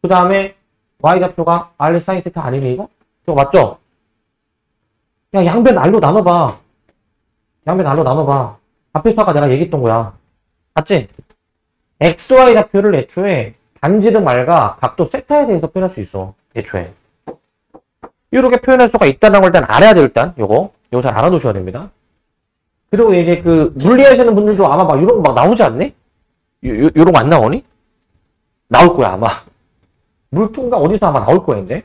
그 다음에 Y좌표가 R 사인 세타 아니니 이거? 저거 맞죠? 야, 양변 R로 나눠봐. 앞에서 아까 내가 얘기했던 거야. 맞지? XY 좌표를 애초에 반지름 R과 각도 세타에 대해서 표현할 수 있어. 애초에. 이렇게 표현할 수가 있다는 걸 일단 알아야 돼, 일단. 요거 잘 알아놓으셔야 됩니다. 그리고 이제 그 물리하시는 분들도 아마 막 이런 거 막 나오지 않니? 요런 거 안 나오니? 나올 거야, 아마. 물통가 어디서 아마 나올 거야, 이제.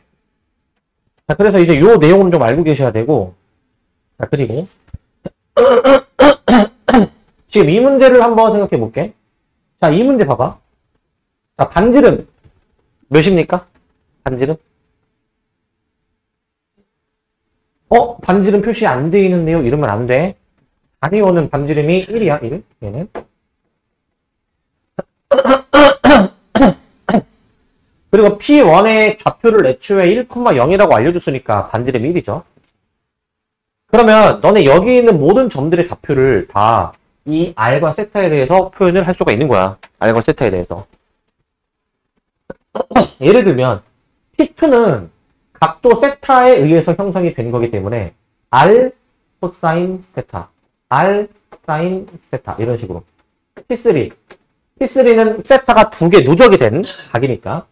자, 그래서 이제 요 내용은 좀 알고 계셔야 되고. 자, 그리고 지금 이 문제를 한번 생각해 볼게. 자, 이 문제 봐봐. 자, 반지름 몇입니까? 반지름? 반지름 표시 안 돼 있는데요? 이러면 안 돼. 단위원은 반지름이 1이야, 1. 얘는. 그리고 P1의 좌표를 애초에 1,0이라고 알려줬으니까 반지름 1이죠. 그러면 너네 여기 있는 모든 점들의 좌표를 다 이 R과 세타에 대해서 표현을 할 수가 있는 거야. R과 세타에 대해서. 예를 들면 P2는 각도 세타에 의해서 형성이 된 거기 때문에 R 코사인 세타, R 사인 세타 이런 식으로. P3는 세타가 두 개 누적이 된 각이니까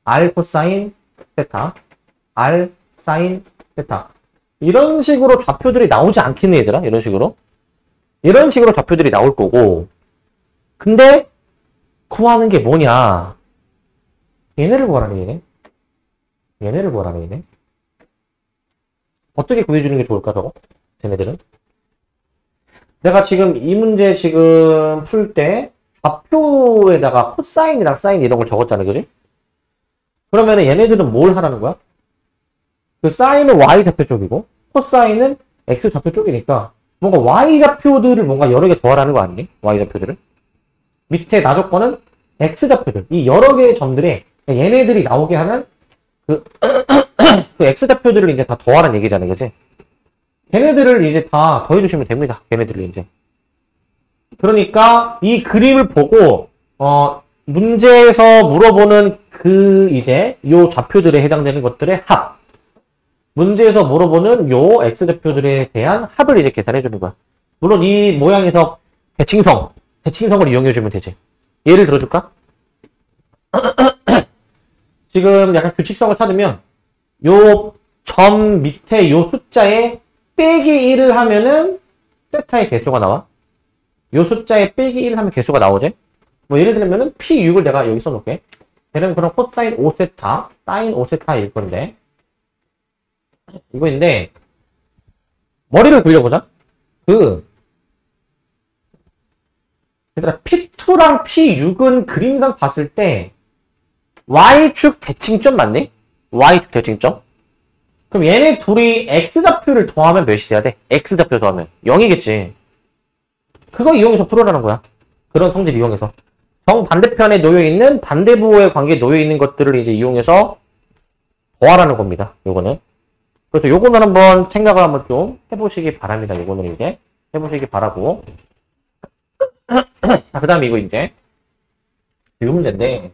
R 코사인 세타, R 사인 세타 이런 식으로 좌표들이 나오지 않겠니 얘들아? 이런 식으로 좌표들이 나올 거고, 근데 구하는 게 뭐냐? 얘네를 구하라네. 얘네를 구하라네. 얘네. 어떻게 구해주는 게 좋을까 저거? 쟤네들은? 내가 지금 이 문제 지금 풀 때 좌표에다가 코사인이랑 사인 이런 걸 적었잖아, 그지? 그러면은 얘네들은 뭘 하라는 거야? 그 사인은 y 좌표 쪽이고 코사인은 x 좌표 쪽이니까 뭔가 y 좌표들을 뭔가 여러 개 더하라는 거 아니니? y 좌표들을. 밑에 나조건은 x 좌표들. 이 여러 개의 점들에 얘네들이 나오게 하는 그 x 좌표들을 이제 다 더하라는 얘기잖아, 그지? 걔네들을 이제 다 더해주시면 됩니다. 걔네들을 이제. 그러니까 이 그림을 보고 문제에서 물어보는 그 이제 요 좌표들에 해당되는 것들의 합. 문제에서 물어보는 요 x좌표들에 대한 합을 이제 계산해 주는 거야. 물론 이 모양에서 대칭성을 이용해 주면 되지. 예를 들어줄까? 지금 약간 규칙성을 찾으면 요 점 밑에 요 숫자에 빼기 1을 하면은 세타의 개수가 나와. 요 숫자에 빼기 1을 하면 개수가 나오지? 뭐 예를 들면은 P6을 내가 여기 써놓을게. 얘는 그럼 코사인 5세타, 사인 5세타일 건데 이거인데 머리를 굴려보자. 얘들아 P2랑 P6은 그림상 봤을 때 Y축 대칭점 맞니? Y축 대칭점? 그럼 얘네 둘이 X좌표를 더하면 몇이 돼야 돼? X좌표 더하면 0이겠지. 그거 이용해서 풀어라는 거야. 그런 성질 이용해서. 정반대편에 놓여있는 반대부호의 관계에 놓여있는 것들을 이제 이용해서 더하라는 겁니다. 요거는. 그래서 요거는 한번 생각을 한번 좀 해보시기 바랍니다. 요거는 이제 해보시기 바라고. 자, 그 다음에 이거 이제 이 문제인데,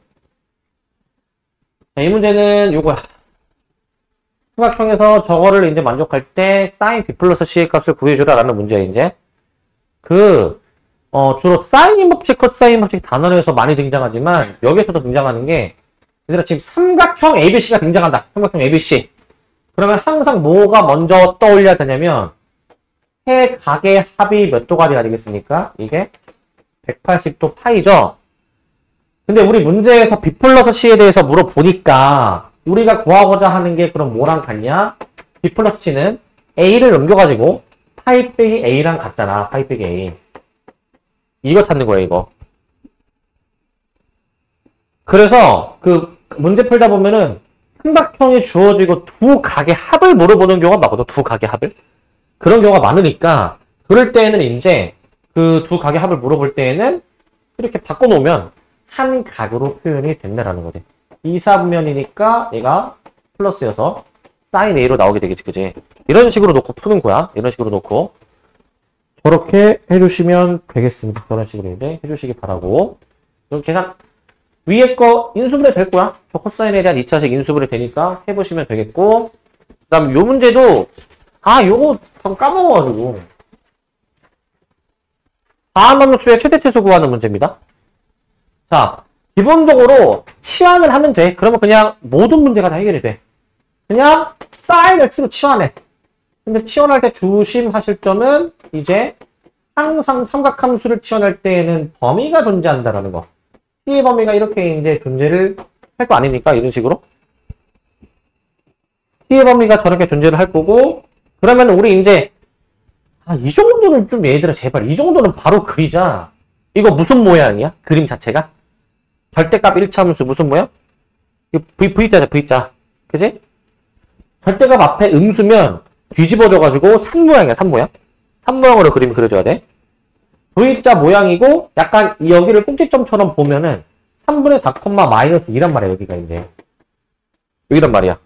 자, 이 문제는 요거야. 삼각형에서 저거를 이제 만족할 때 sin b 플러스 c의 값을 구해주라 라는 문제야. 이제 주로 사인 법칙, 코사인 법칙 단원에서 많이 등장하지만 여기에서도 등장하는 게, 얘들아 지금 삼각형 ABC가 등장한다. 삼각형 ABC. 그러면 항상 뭐가 먼저 떠올려야 되냐면 세 각의 합이 몇 도가리가 되겠습니까? 이게 180도 파이죠. 근데 우리 문제에서 B 플러스 C에 대해서 물어보니까 우리가 구하고자 하는 게 그럼 뭐랑 같냐? B 플러스 C는 A를 옮겨가지고 파이 빼기 A랑 같잖아. 파이 빼기 A. 이거 찾는 거예요, 이거. 그래서 그 문제 풀다 보면은 삼각형이 주어지고 두 각의 합을 물어보는 경우가 많거든. 두 각의 합을. 그런 경우가 많으니까 그럴 때에는 이제 그 두 각의 합을 물어볼 때에는 이렇게 바꿔놓으면 한 각으로 표현이 된다라는 거지. 이사분면이니까 얘가 플러스여서 사인 A로 나오게 되겠지, 그지? 이런 식으로 놓고 푸는 거야. 이런 식으로 놓고 저렇게 해주시면 되겠습니다. 그런 식으로 이제 해주시기 바라고. 그럼 계산 위에 거 인수분해 될 거야. 저 코사인에 대한 2차식 인수분해 되니까 해보시면 되겠고, 그 다음 요 문제도 요거 방금 까먹어가지고 다함함수의 최대치수 구하는 문제입니다. 자, 기본적으로 치환을 하면 돼. 그러면 그냥 모든 문제가 다 해결이 돼. 그냥 사인 x로 치환해. 근데 치환할 때 조심하실 점은 이제 항상 삼각함수를 치환할 때에는 범위가 존재한다라는 거. T의 범위가 이렇게 이제 존재를 할 거 아닙니까? 이런 식으로. T의 범위가 저렇게 존재를 할 거고, 그러면 우리 이제 이 정도는 좀 얘들아 제발 이 정도는 바로 그리자. 이거 무슨 모양이야? 그림 자체가? 절대값 1차 함수 무슨 모양? 이거 V자죠, V자. 그치? 절대값 앞에 음수면 뒤집어져가지고 산 모양이야, 산 모양. 산 모양으로 그림 그려줘야 돼. V자 모양이고 약간 여기를 꼭지점처럼 보면은 3분의 4, 마이너스 2란 말이야. 여기가 이제 여기란 말이야.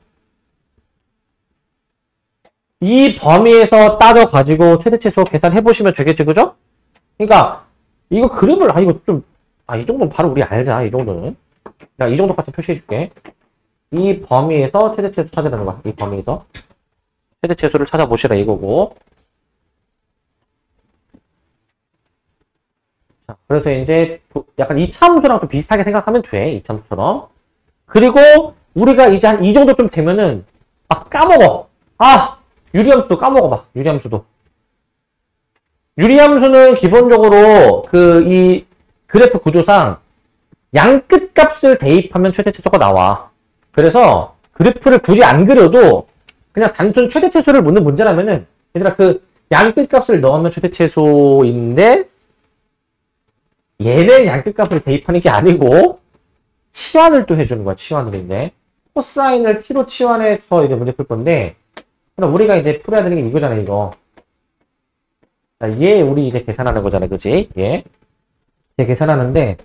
이 범위에서 따져가지고 최대최소 계산해보시면 되겠죠, 그죠? 그러니까, 이거 그림을, 이거 좀, 이 정도는 바로 우리 알자, 이 정도는. 야, 이 정도까지 표시해줄게. 이 범위에서 최대최소 찾으라는 거야, 이 범위에서. 최대최소를 찾아보시라, 이거고. 자, 그래서 이제, 약간 이차함수랑 좀 비슷하게 생각하면 돼, 이차함수처럼. 그리고, 우리가 이제 한 이 정도 좀 되면은, 까먹어. 유리함수도 까먹어봐. 유리함수도. 유리함수는 기본적으로 이 그래프 구조상 양끝 값을 대입하면 최대최소가 나와. 그래서 그래프를 굳이 안 그려도 그냥 단순 최대최소를 묻는 문제라면은 얘들아 양끝 값을 넣으면 최대최소인데 얘는 양끝 값을 대입하는 게 아니고 치환을 또 해주는 거야. 치환을 이제 코사인을 t로 치환해서 이제 문제 풀 건데 그럼 우리가 이제 풀어야 되는 게 이거잖아, 이거. 자, 얘 우리 이제 계산하는 거잖아, 그치? 얘 계산하는데,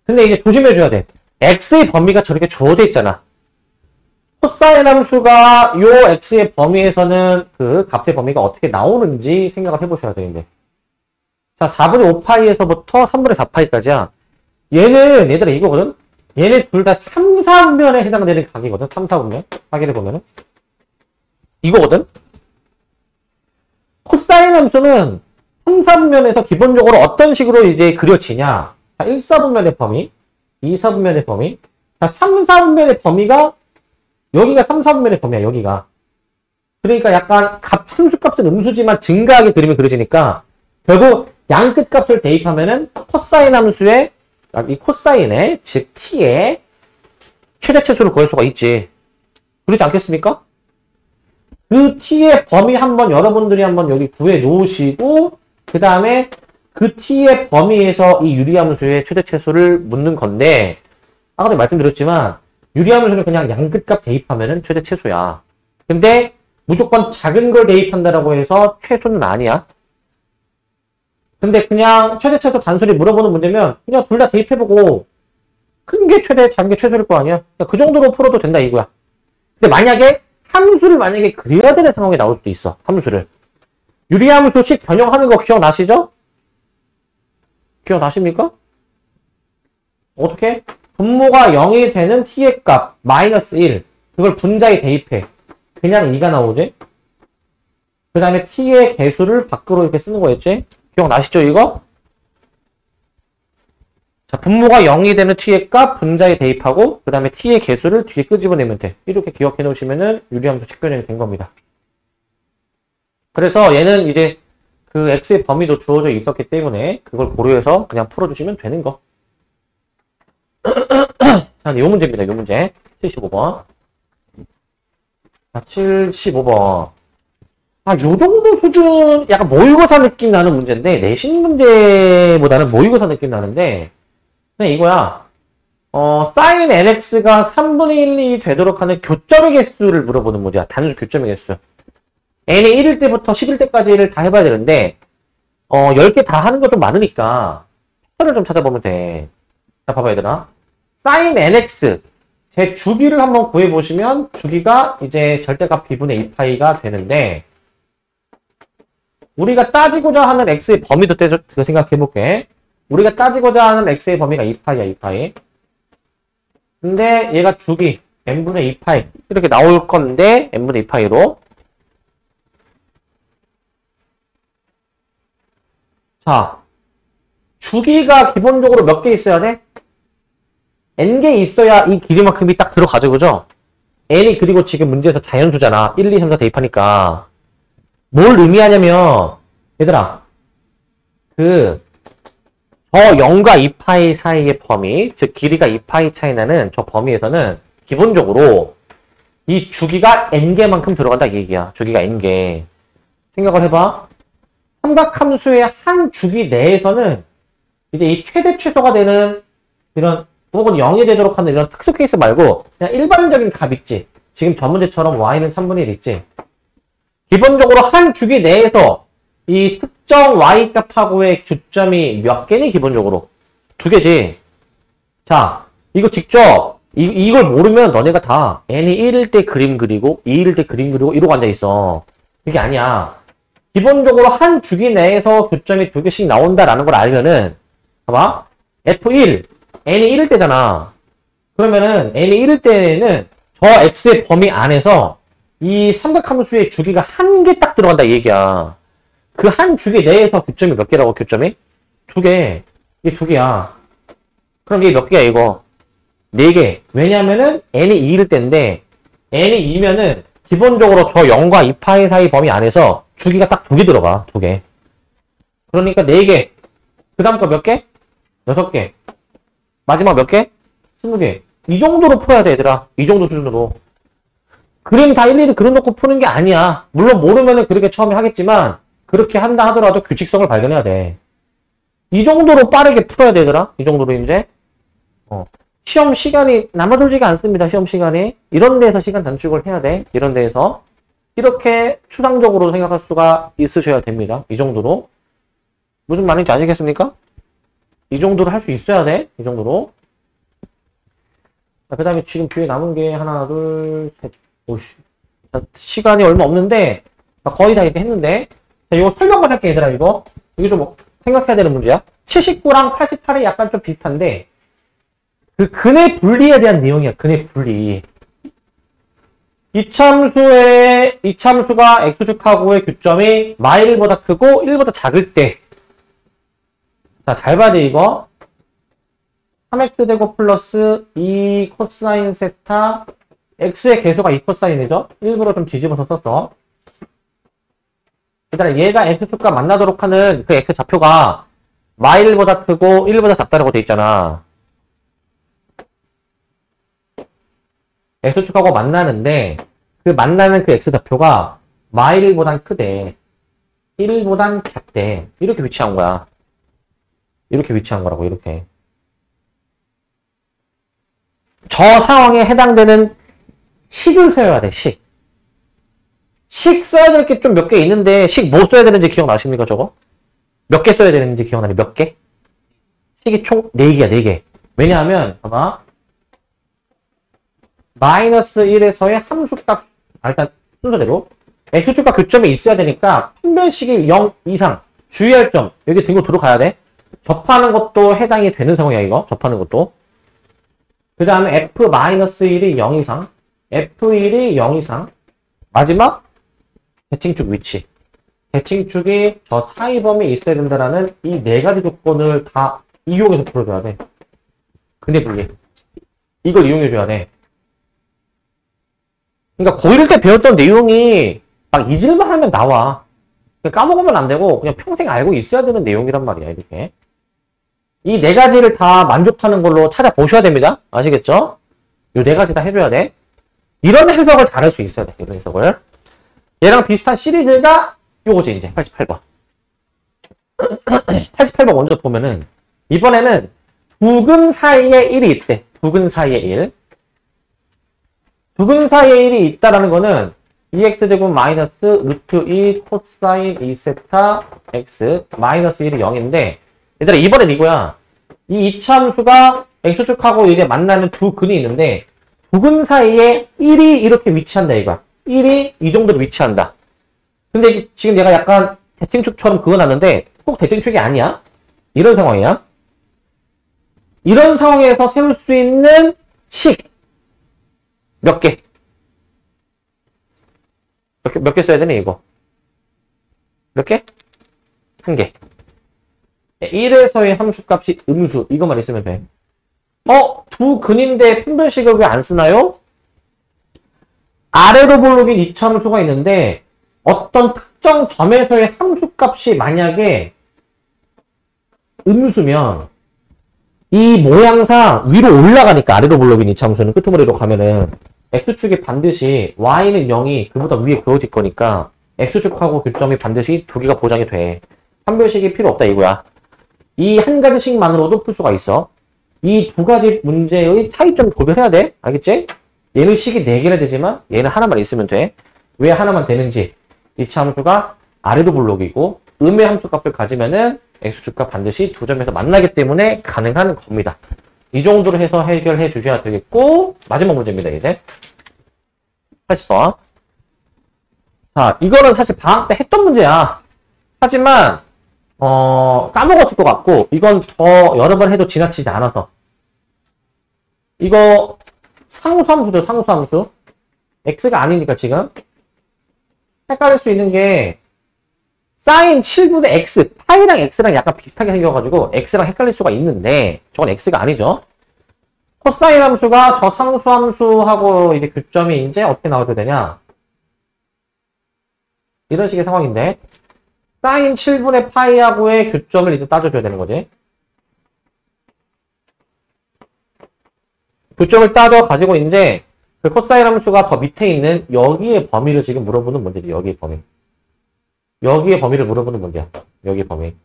근데 이제 조심해줘야 돼. x의 범위가 저렇게 주어져 있잖아. 코사인 함수가 요 x의 범위에서는 그 값의 범위가 어떻게 나오는지 생각을 해보셔야 되는데. 자, 4분의 5파이에서부터 3분의 4파이까지야. 얘는, 얘들아, 이거거든? 얘네 둘 다 3, 4분면에 해당되는 각이거든? 3, 4분면? 확인해 보면은. 이거거든? 코사인 함수는 3, 4분면에서 기본적으로 어떤 식으로 이제 그려지냐. 자, 1, 4분면의 범위, 2, 4분면의 범위. 자, 3, 4분면의 범위가, 여기가 3, 4분면의 범위야, 여기가. 그러니까 약간 함수값은 음수지만 증가하게 그림이 그려지니까, 결국 양끝 값을 대입하면은 코사인 함수의, 이 코사인의, 즉, t의 최대최소를 구할 수가 있지. 그렇지 않겠습니까? 그 t의 범위 한번 여러분들이 한번 여기 구해 놓으시고 그 다음에 그 t의 범위에서 이 유리함수의 최대최소를 묻는 건데 아까도 말씀드렸지만 유리함수는 그냥 양끝값 대입하면은 최대최소야. 근데 무조건 작은 걸 대입한다라고 해서 최소는 아니야. 근데 그냥 최대최소 단순히 물어보는 문제면 그냥 둘 다 대입해보고 큰 게 최대, 작은 게 최소일 거 아니야. 그러니까 그 정도로 풀어도 된다 이거야. 근데 만약에 함수를 만약에 그려야 되는 상황이 나올 수도 있어. 함수를. 유리함수식 변형하는 거 기억나시죠? 기억나십니까? 어떻게? 분모가 0이 되는 t의 값 마이너스 1 그걸 분자에 대입해. 그냥 2가 나오지? 그 다음에 t의 개수를 밖으로 이렇게 쓰는 거였지? 기억나시죠 이거? 자, 분모가 0이 되는 t의 값 분자에 대입하고 그 다음에 t의 개수를 뒤에 끄집어내면 돼. 이렇게 기억해 놓으시면은 유리함수 식변형이 된 겁니다. 그래서 얘는 이제 그 x의 범위도 주어져 있었기 때문에 그걸 고려해서 그냥 풀어주시면 되는 거. 자, 요 문제입니다. 요 문제. 75번. 자, 75번. 요 정도 수준, 약간 모의고사 느낌 나는 문제인데, 내신 문제보다는 모의고사 느낌 나는데, 그냥 이거야. sin nx가 3분의 1이 되도록 하는 교점의 개수를 물어보는 문제야. 단수 교점의 개수. n이 1일 때부터 10일 때까지를 다 해봐야 되는데, 10개 다 하는 거 좀 많으니까, 패턴을 좀 찾아보면 돼. 자, 봐봐, 얘들아. sin nx. 제 주기를 한번 구해보시면, 주기가 이제 절대값 b분의 2파이가 되는데, 우리가 따지고자 하는 x의 범위도 생각해볼게. 우리가 따지고자 하는 x의 범위가 2파이야, 2파이. 근데 얘가 주기, n분의 2파이. 이렇게 나올 건데, n분의 2파이로. 자, 주기가 기본적으로 몇 개 있어야 돼? n개 있어야 이 길이만큼이 딱 들어가죠, 그죠? n이 그리고 지금 문제에서 자연수잖아. 1, 2, 3, 4 대입하니까. 뭘 의미하냐면, 얘들아, 저 0과 2파이 사이의 범위, 즉 길이가 2파이 차이 나는 저 범위에서는 기본적으로 이 주기가 n개만큼 들어간다 이 얘기야. 주기가 n개. 생각을 해봐. 삼각함수의 한 주기 내에서는 이제 이 최대 최소가 되는 이런 혹은 0이 되도록 하는 이런 특수 케이스 말고 그냥 일반적인 값 있지. 지금 전 문제처럼 y는 3분의 1 있지. 기본적으로 한 주기 내에서 이 특정 y값하고의 교점이 몇 개니 기본적으로? 2개지. 자, 이거 직접 이걸 모르면 너네가 다 n이 1일 때 그림 그리고 2일 때 그림 그리고 이러고 앉아있어. 이게 아니야. 기본적으로 한 주기 내에서 교점이 2개씩 나온다라는 걸 알면은 봐봐. F1, n이 1일 때잖아. 그러면은 n이 1일 때는 저 x의 범위 안에서 이 삼각함수의 주기가 한 개 딱 들어간다 이 얘기야. 그 한 주기 내에서 교점이 몇 개라고 교점이? 2개. 이게 2개야. 그럼 이게 몇 개야 이거? 4개. 왜냐면은 n이 2일 때인데 n이 2면은 기본적으로 저 0과 2파이 사이 범위 안에서 주기가 딱 2개 들어가. 2개. 그러니까 4개. 그 다음 거 몇 개? 6개. 마지막 몇 개? 20개. 이 정도로 풀어야 돼, 얘들아. 이 정도 수준으로. 그림 다 일일이 그려놓고 푸는 게 아니야. 물론 모르면은 그렇게 처음에 하겠지만 그렇게 한다 하더라도 규칙성을 발견해야 돼. 이 정도로 빠르게 풀어야 되더라. 이 정도로 이제. 시험 시간이 남아돌지가 않습니다. 시험 시간이. 이런 데에서 시간 단축을 해야 돼. 이런 데에서. 이렇게 추상적으로 생각할 수가 있으셔야 됩니다. 이 정도로. 무슨 말인지 아시겠습니까? 이 정도로 할 수 있어야 돼. 이 정도로. 그 다음에 지금 뒤에 남은 게 하나, 둘, 셋, 오씨. 시간이 얼마 없는데, 거의 다 이렇게 했는데, 자, 이거 설명만 할게, 얘들아, 이거. 이게 좀 생각해야 되는 문제야. 79랑 88이 약간 좀 비슷한데, 그 근의 분리에 대한 내용이야, 근의 분리. 이참수가 x축하고의 교점이 -1보다 크고 1보다 작을 때. 자, 잘 봐야 돼, 이거. 3x제곱 플러스 2 코사인 세타 x의 계수가 2 코사인이죠? 일부러 좀 뒤집어서 썼어. 일단 얘가 x축과 만나도록 하는 그 x 좌표가 -1보다 크고 1보다 작다라고 돼 있잖아. x축하고 만나는데 그 만나는 그 x 좌표가 -1보단 크대. 1보단 작대. 이렇게 위치한 거야. 이렇게 위치한 거라고, 이렇게. 저 상황에 해당되는 식을 써야 돼, 식. 식 써야 될 게 좀 몇 개 있는데, 식 뭐 써야 되는지 기억나십니까, 저거? 몇 개 써야 되는지 기억나니? 몇 개? 식이 총 4개야, 4개. 왜냐하면, 봐봐. -1에서의 함수값, 일단 순서대로. x축과 교점이 있어야 되니까, 판별식이 0 이상. 주의할 점, 여기 등으로 들어가야 돼. 접하는 것도 해당이 되는 상황이야, 이거. 접하는 것도. 그 다음에 f-1이 0 이상, f1이 0 이상, 마지막 대칭축 위치. 대칭축이 저 사이 범위에 있어야 된다라는 이 4가지 조건을 다 이용해서 풀어줘야 돼. 근데 분리. 이걸 이용해줘야 돼. 그러니까 고1 때 배웠던 내용이 막 잊을만 하면 나와. 까먹으면 안 되고 그냥 평생 알고 있어야 되는 내용이란 말이야, 이렇게. 이 4가지를 다 만족하는 걸로 찾아보셔야 됩니다. 아시겠죠? 이 4가지 다 해줘야 돼. 이런 해석을 잘할 수 있어야 돼. 이런 해석을. 얘랑 비슷한 시리즈가 요거지, 이제. 88번. 88번 먼저 보면은, 이번에는 두근 사이에 1이 있대. 두근 사이에 1. 두근 사이에 1이 있다라는 거는 2x제곱 마이너스 루트 2 코사인 2세타 x 마이너스 1이 0인데, 얘들아, 이번엔 이거야. 이 이차함수가 x축하고 이게 만나는 두 근이 있는데 두 근 사이에 1이 이렇게 위치한다, 이거야. 1이 이 정도로 위치한다. 근데 지금 내가 약간 대칭축처럼 그어놨는데 꼭 대칭축이 아니야. 이런 상황이야. 이런 상황에서 세울 수 있는 식 몇 개? 몇 개 써야 되네, 이거. 몇 개? 1개. 1에서의 함수값이 음수. 이것만 있으면 돼. 두 근인데 판별식을 왜 안 쓰나요? 아래로 볼록인 이차함수가 있는데 어떤 특정 점에서의 함수값이 만약에 음수면 이 모양상 위로 올라가니까 아래로 볼록인 이차함수는 끄트머리로 가면은 x축이 반드시 y는 0이 그보다 위에 그어질 거니까 x축하고 교점이 반드시 2개가 보장이 돼. 판별식이 필요 없다, 이거야. 이 한 가지씩만으로도 풀 수가 있어. 이 2가지 문제의 차이점 구별해야 돼. 알겠지? 얘는 식이 4개나 되지만 얘는 하나만 있으면 돼. 왜 하나만 되는지. 이차함수가 아래로 볼록이고 음의 함수값을 가지면은 x축과 반드시 두 점에서 만나기 때문에 가능한 겁니다. 이 정도로 해서 해결해 주셔야 되겠고, 마지막 문제입니다, 이제. 80번. 자, 이거는 사실 방학 때 했던 문제야. 하지만, 까먹었을 것 같고, 이건 더 여러 번 해도 지나치지 않아서. 이거, 상수함수죠, 상수함수. x가 아니니까 지금. 헷갈릴 수 있는 게, 사인 7분의 x, 파이랑 x랑 약간 비슷하게 생겨가지고 x랑 헷갈릴 수가 있는데 저건 x가 아니죠. 코사인 함수가 저 상수 함수하고 이제 교점이 이제 어떻게 나와줘야 되냐. 이런 식의 상황인데 사인 7분의 파이하고의 교점을 이제 따져줘야 되는 거지. 교점을 따져가지고 이제 그 코사인 함수가 더 밑에 있는 여기의 범위를 지금 물어보는 문제지. 여기의 범위. 여기의 범위를 물어보는 문제야. 여기의 범위.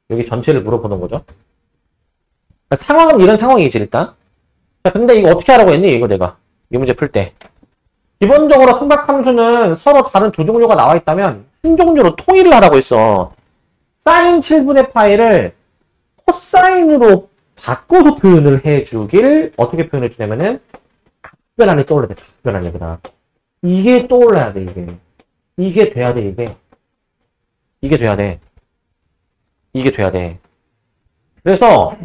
여기 전체를 물어보는 거죠. 그러니까 상황은 이런 상황이지, 일단. 자, 근데 이거 어떻게 하라고 했니? 이거 내가. 이 문제 풀 때. 기본적으로 삼각함수는 서로 다른 두 종류가 나와 있다면 한 종류로 통일을 하라고 했어. 사인 7분의 파이를 코사인으로 바꿔서 표현을 해주길 어떻게 표현해 주냐면은 각변환이 떠올라야 돼. 각변환이 그냥. 이게 떠올라야 돼, 이게. 이게 돼야 돼, 이게. 이게 돼야 돼. 이게 돼야 돼. 그래서,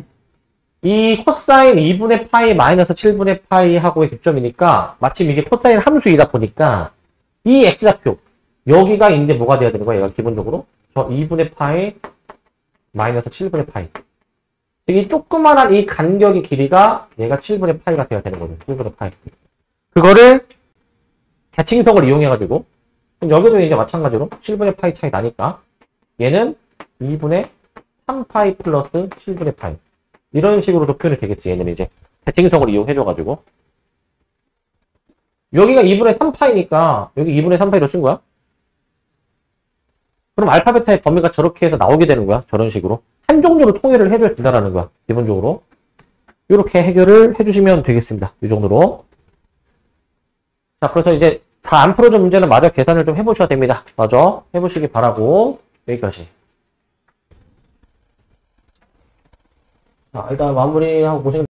이 코사인 2분의 파이 마이너스 7분의 파이 하고의 교점이니까, 마침 이게 코사인 함수이다 보니까, 이 x좌표, 여기가 이제 뭐가 돼야 되는 거야, 얘가 기본적으로? 저 2분의 파이 마이너스 7분의 파이. 이 조그만한 이 간격의 길이가 얘가 7분의 파이가 돼야 되는 거죠. 7분의 파이. 그거를 대칭성을 이용해가지고, 여기도 이제 마찬가지로 7분의 파이 차이 나니까 얘는 2분의 3파이 플러스 7분의 파이 이런 식으로도 표현이 되겠지. 얘는 이제 대칭성을 이용해줘가지고 여기가 2분의 3파이니까 여기 2분의 3파이로 쓴 거야. 그럼 알파 베타의 범위가 저렇게 해서 나오게 되는 거야. 저런 식으로 한 종류로 통일을 해줘야 된다는 거야. 기본적으로 이렇게 해결을 해주시면 되겠습니다. 이 정도로. 자, 그래서 이제 다 안 풀어준 문제는 마저 계산을 좀 해보셔야 됩니다. 마저 해보시기 바라고. 여기까지. 자, 일단 마무리하고 보시면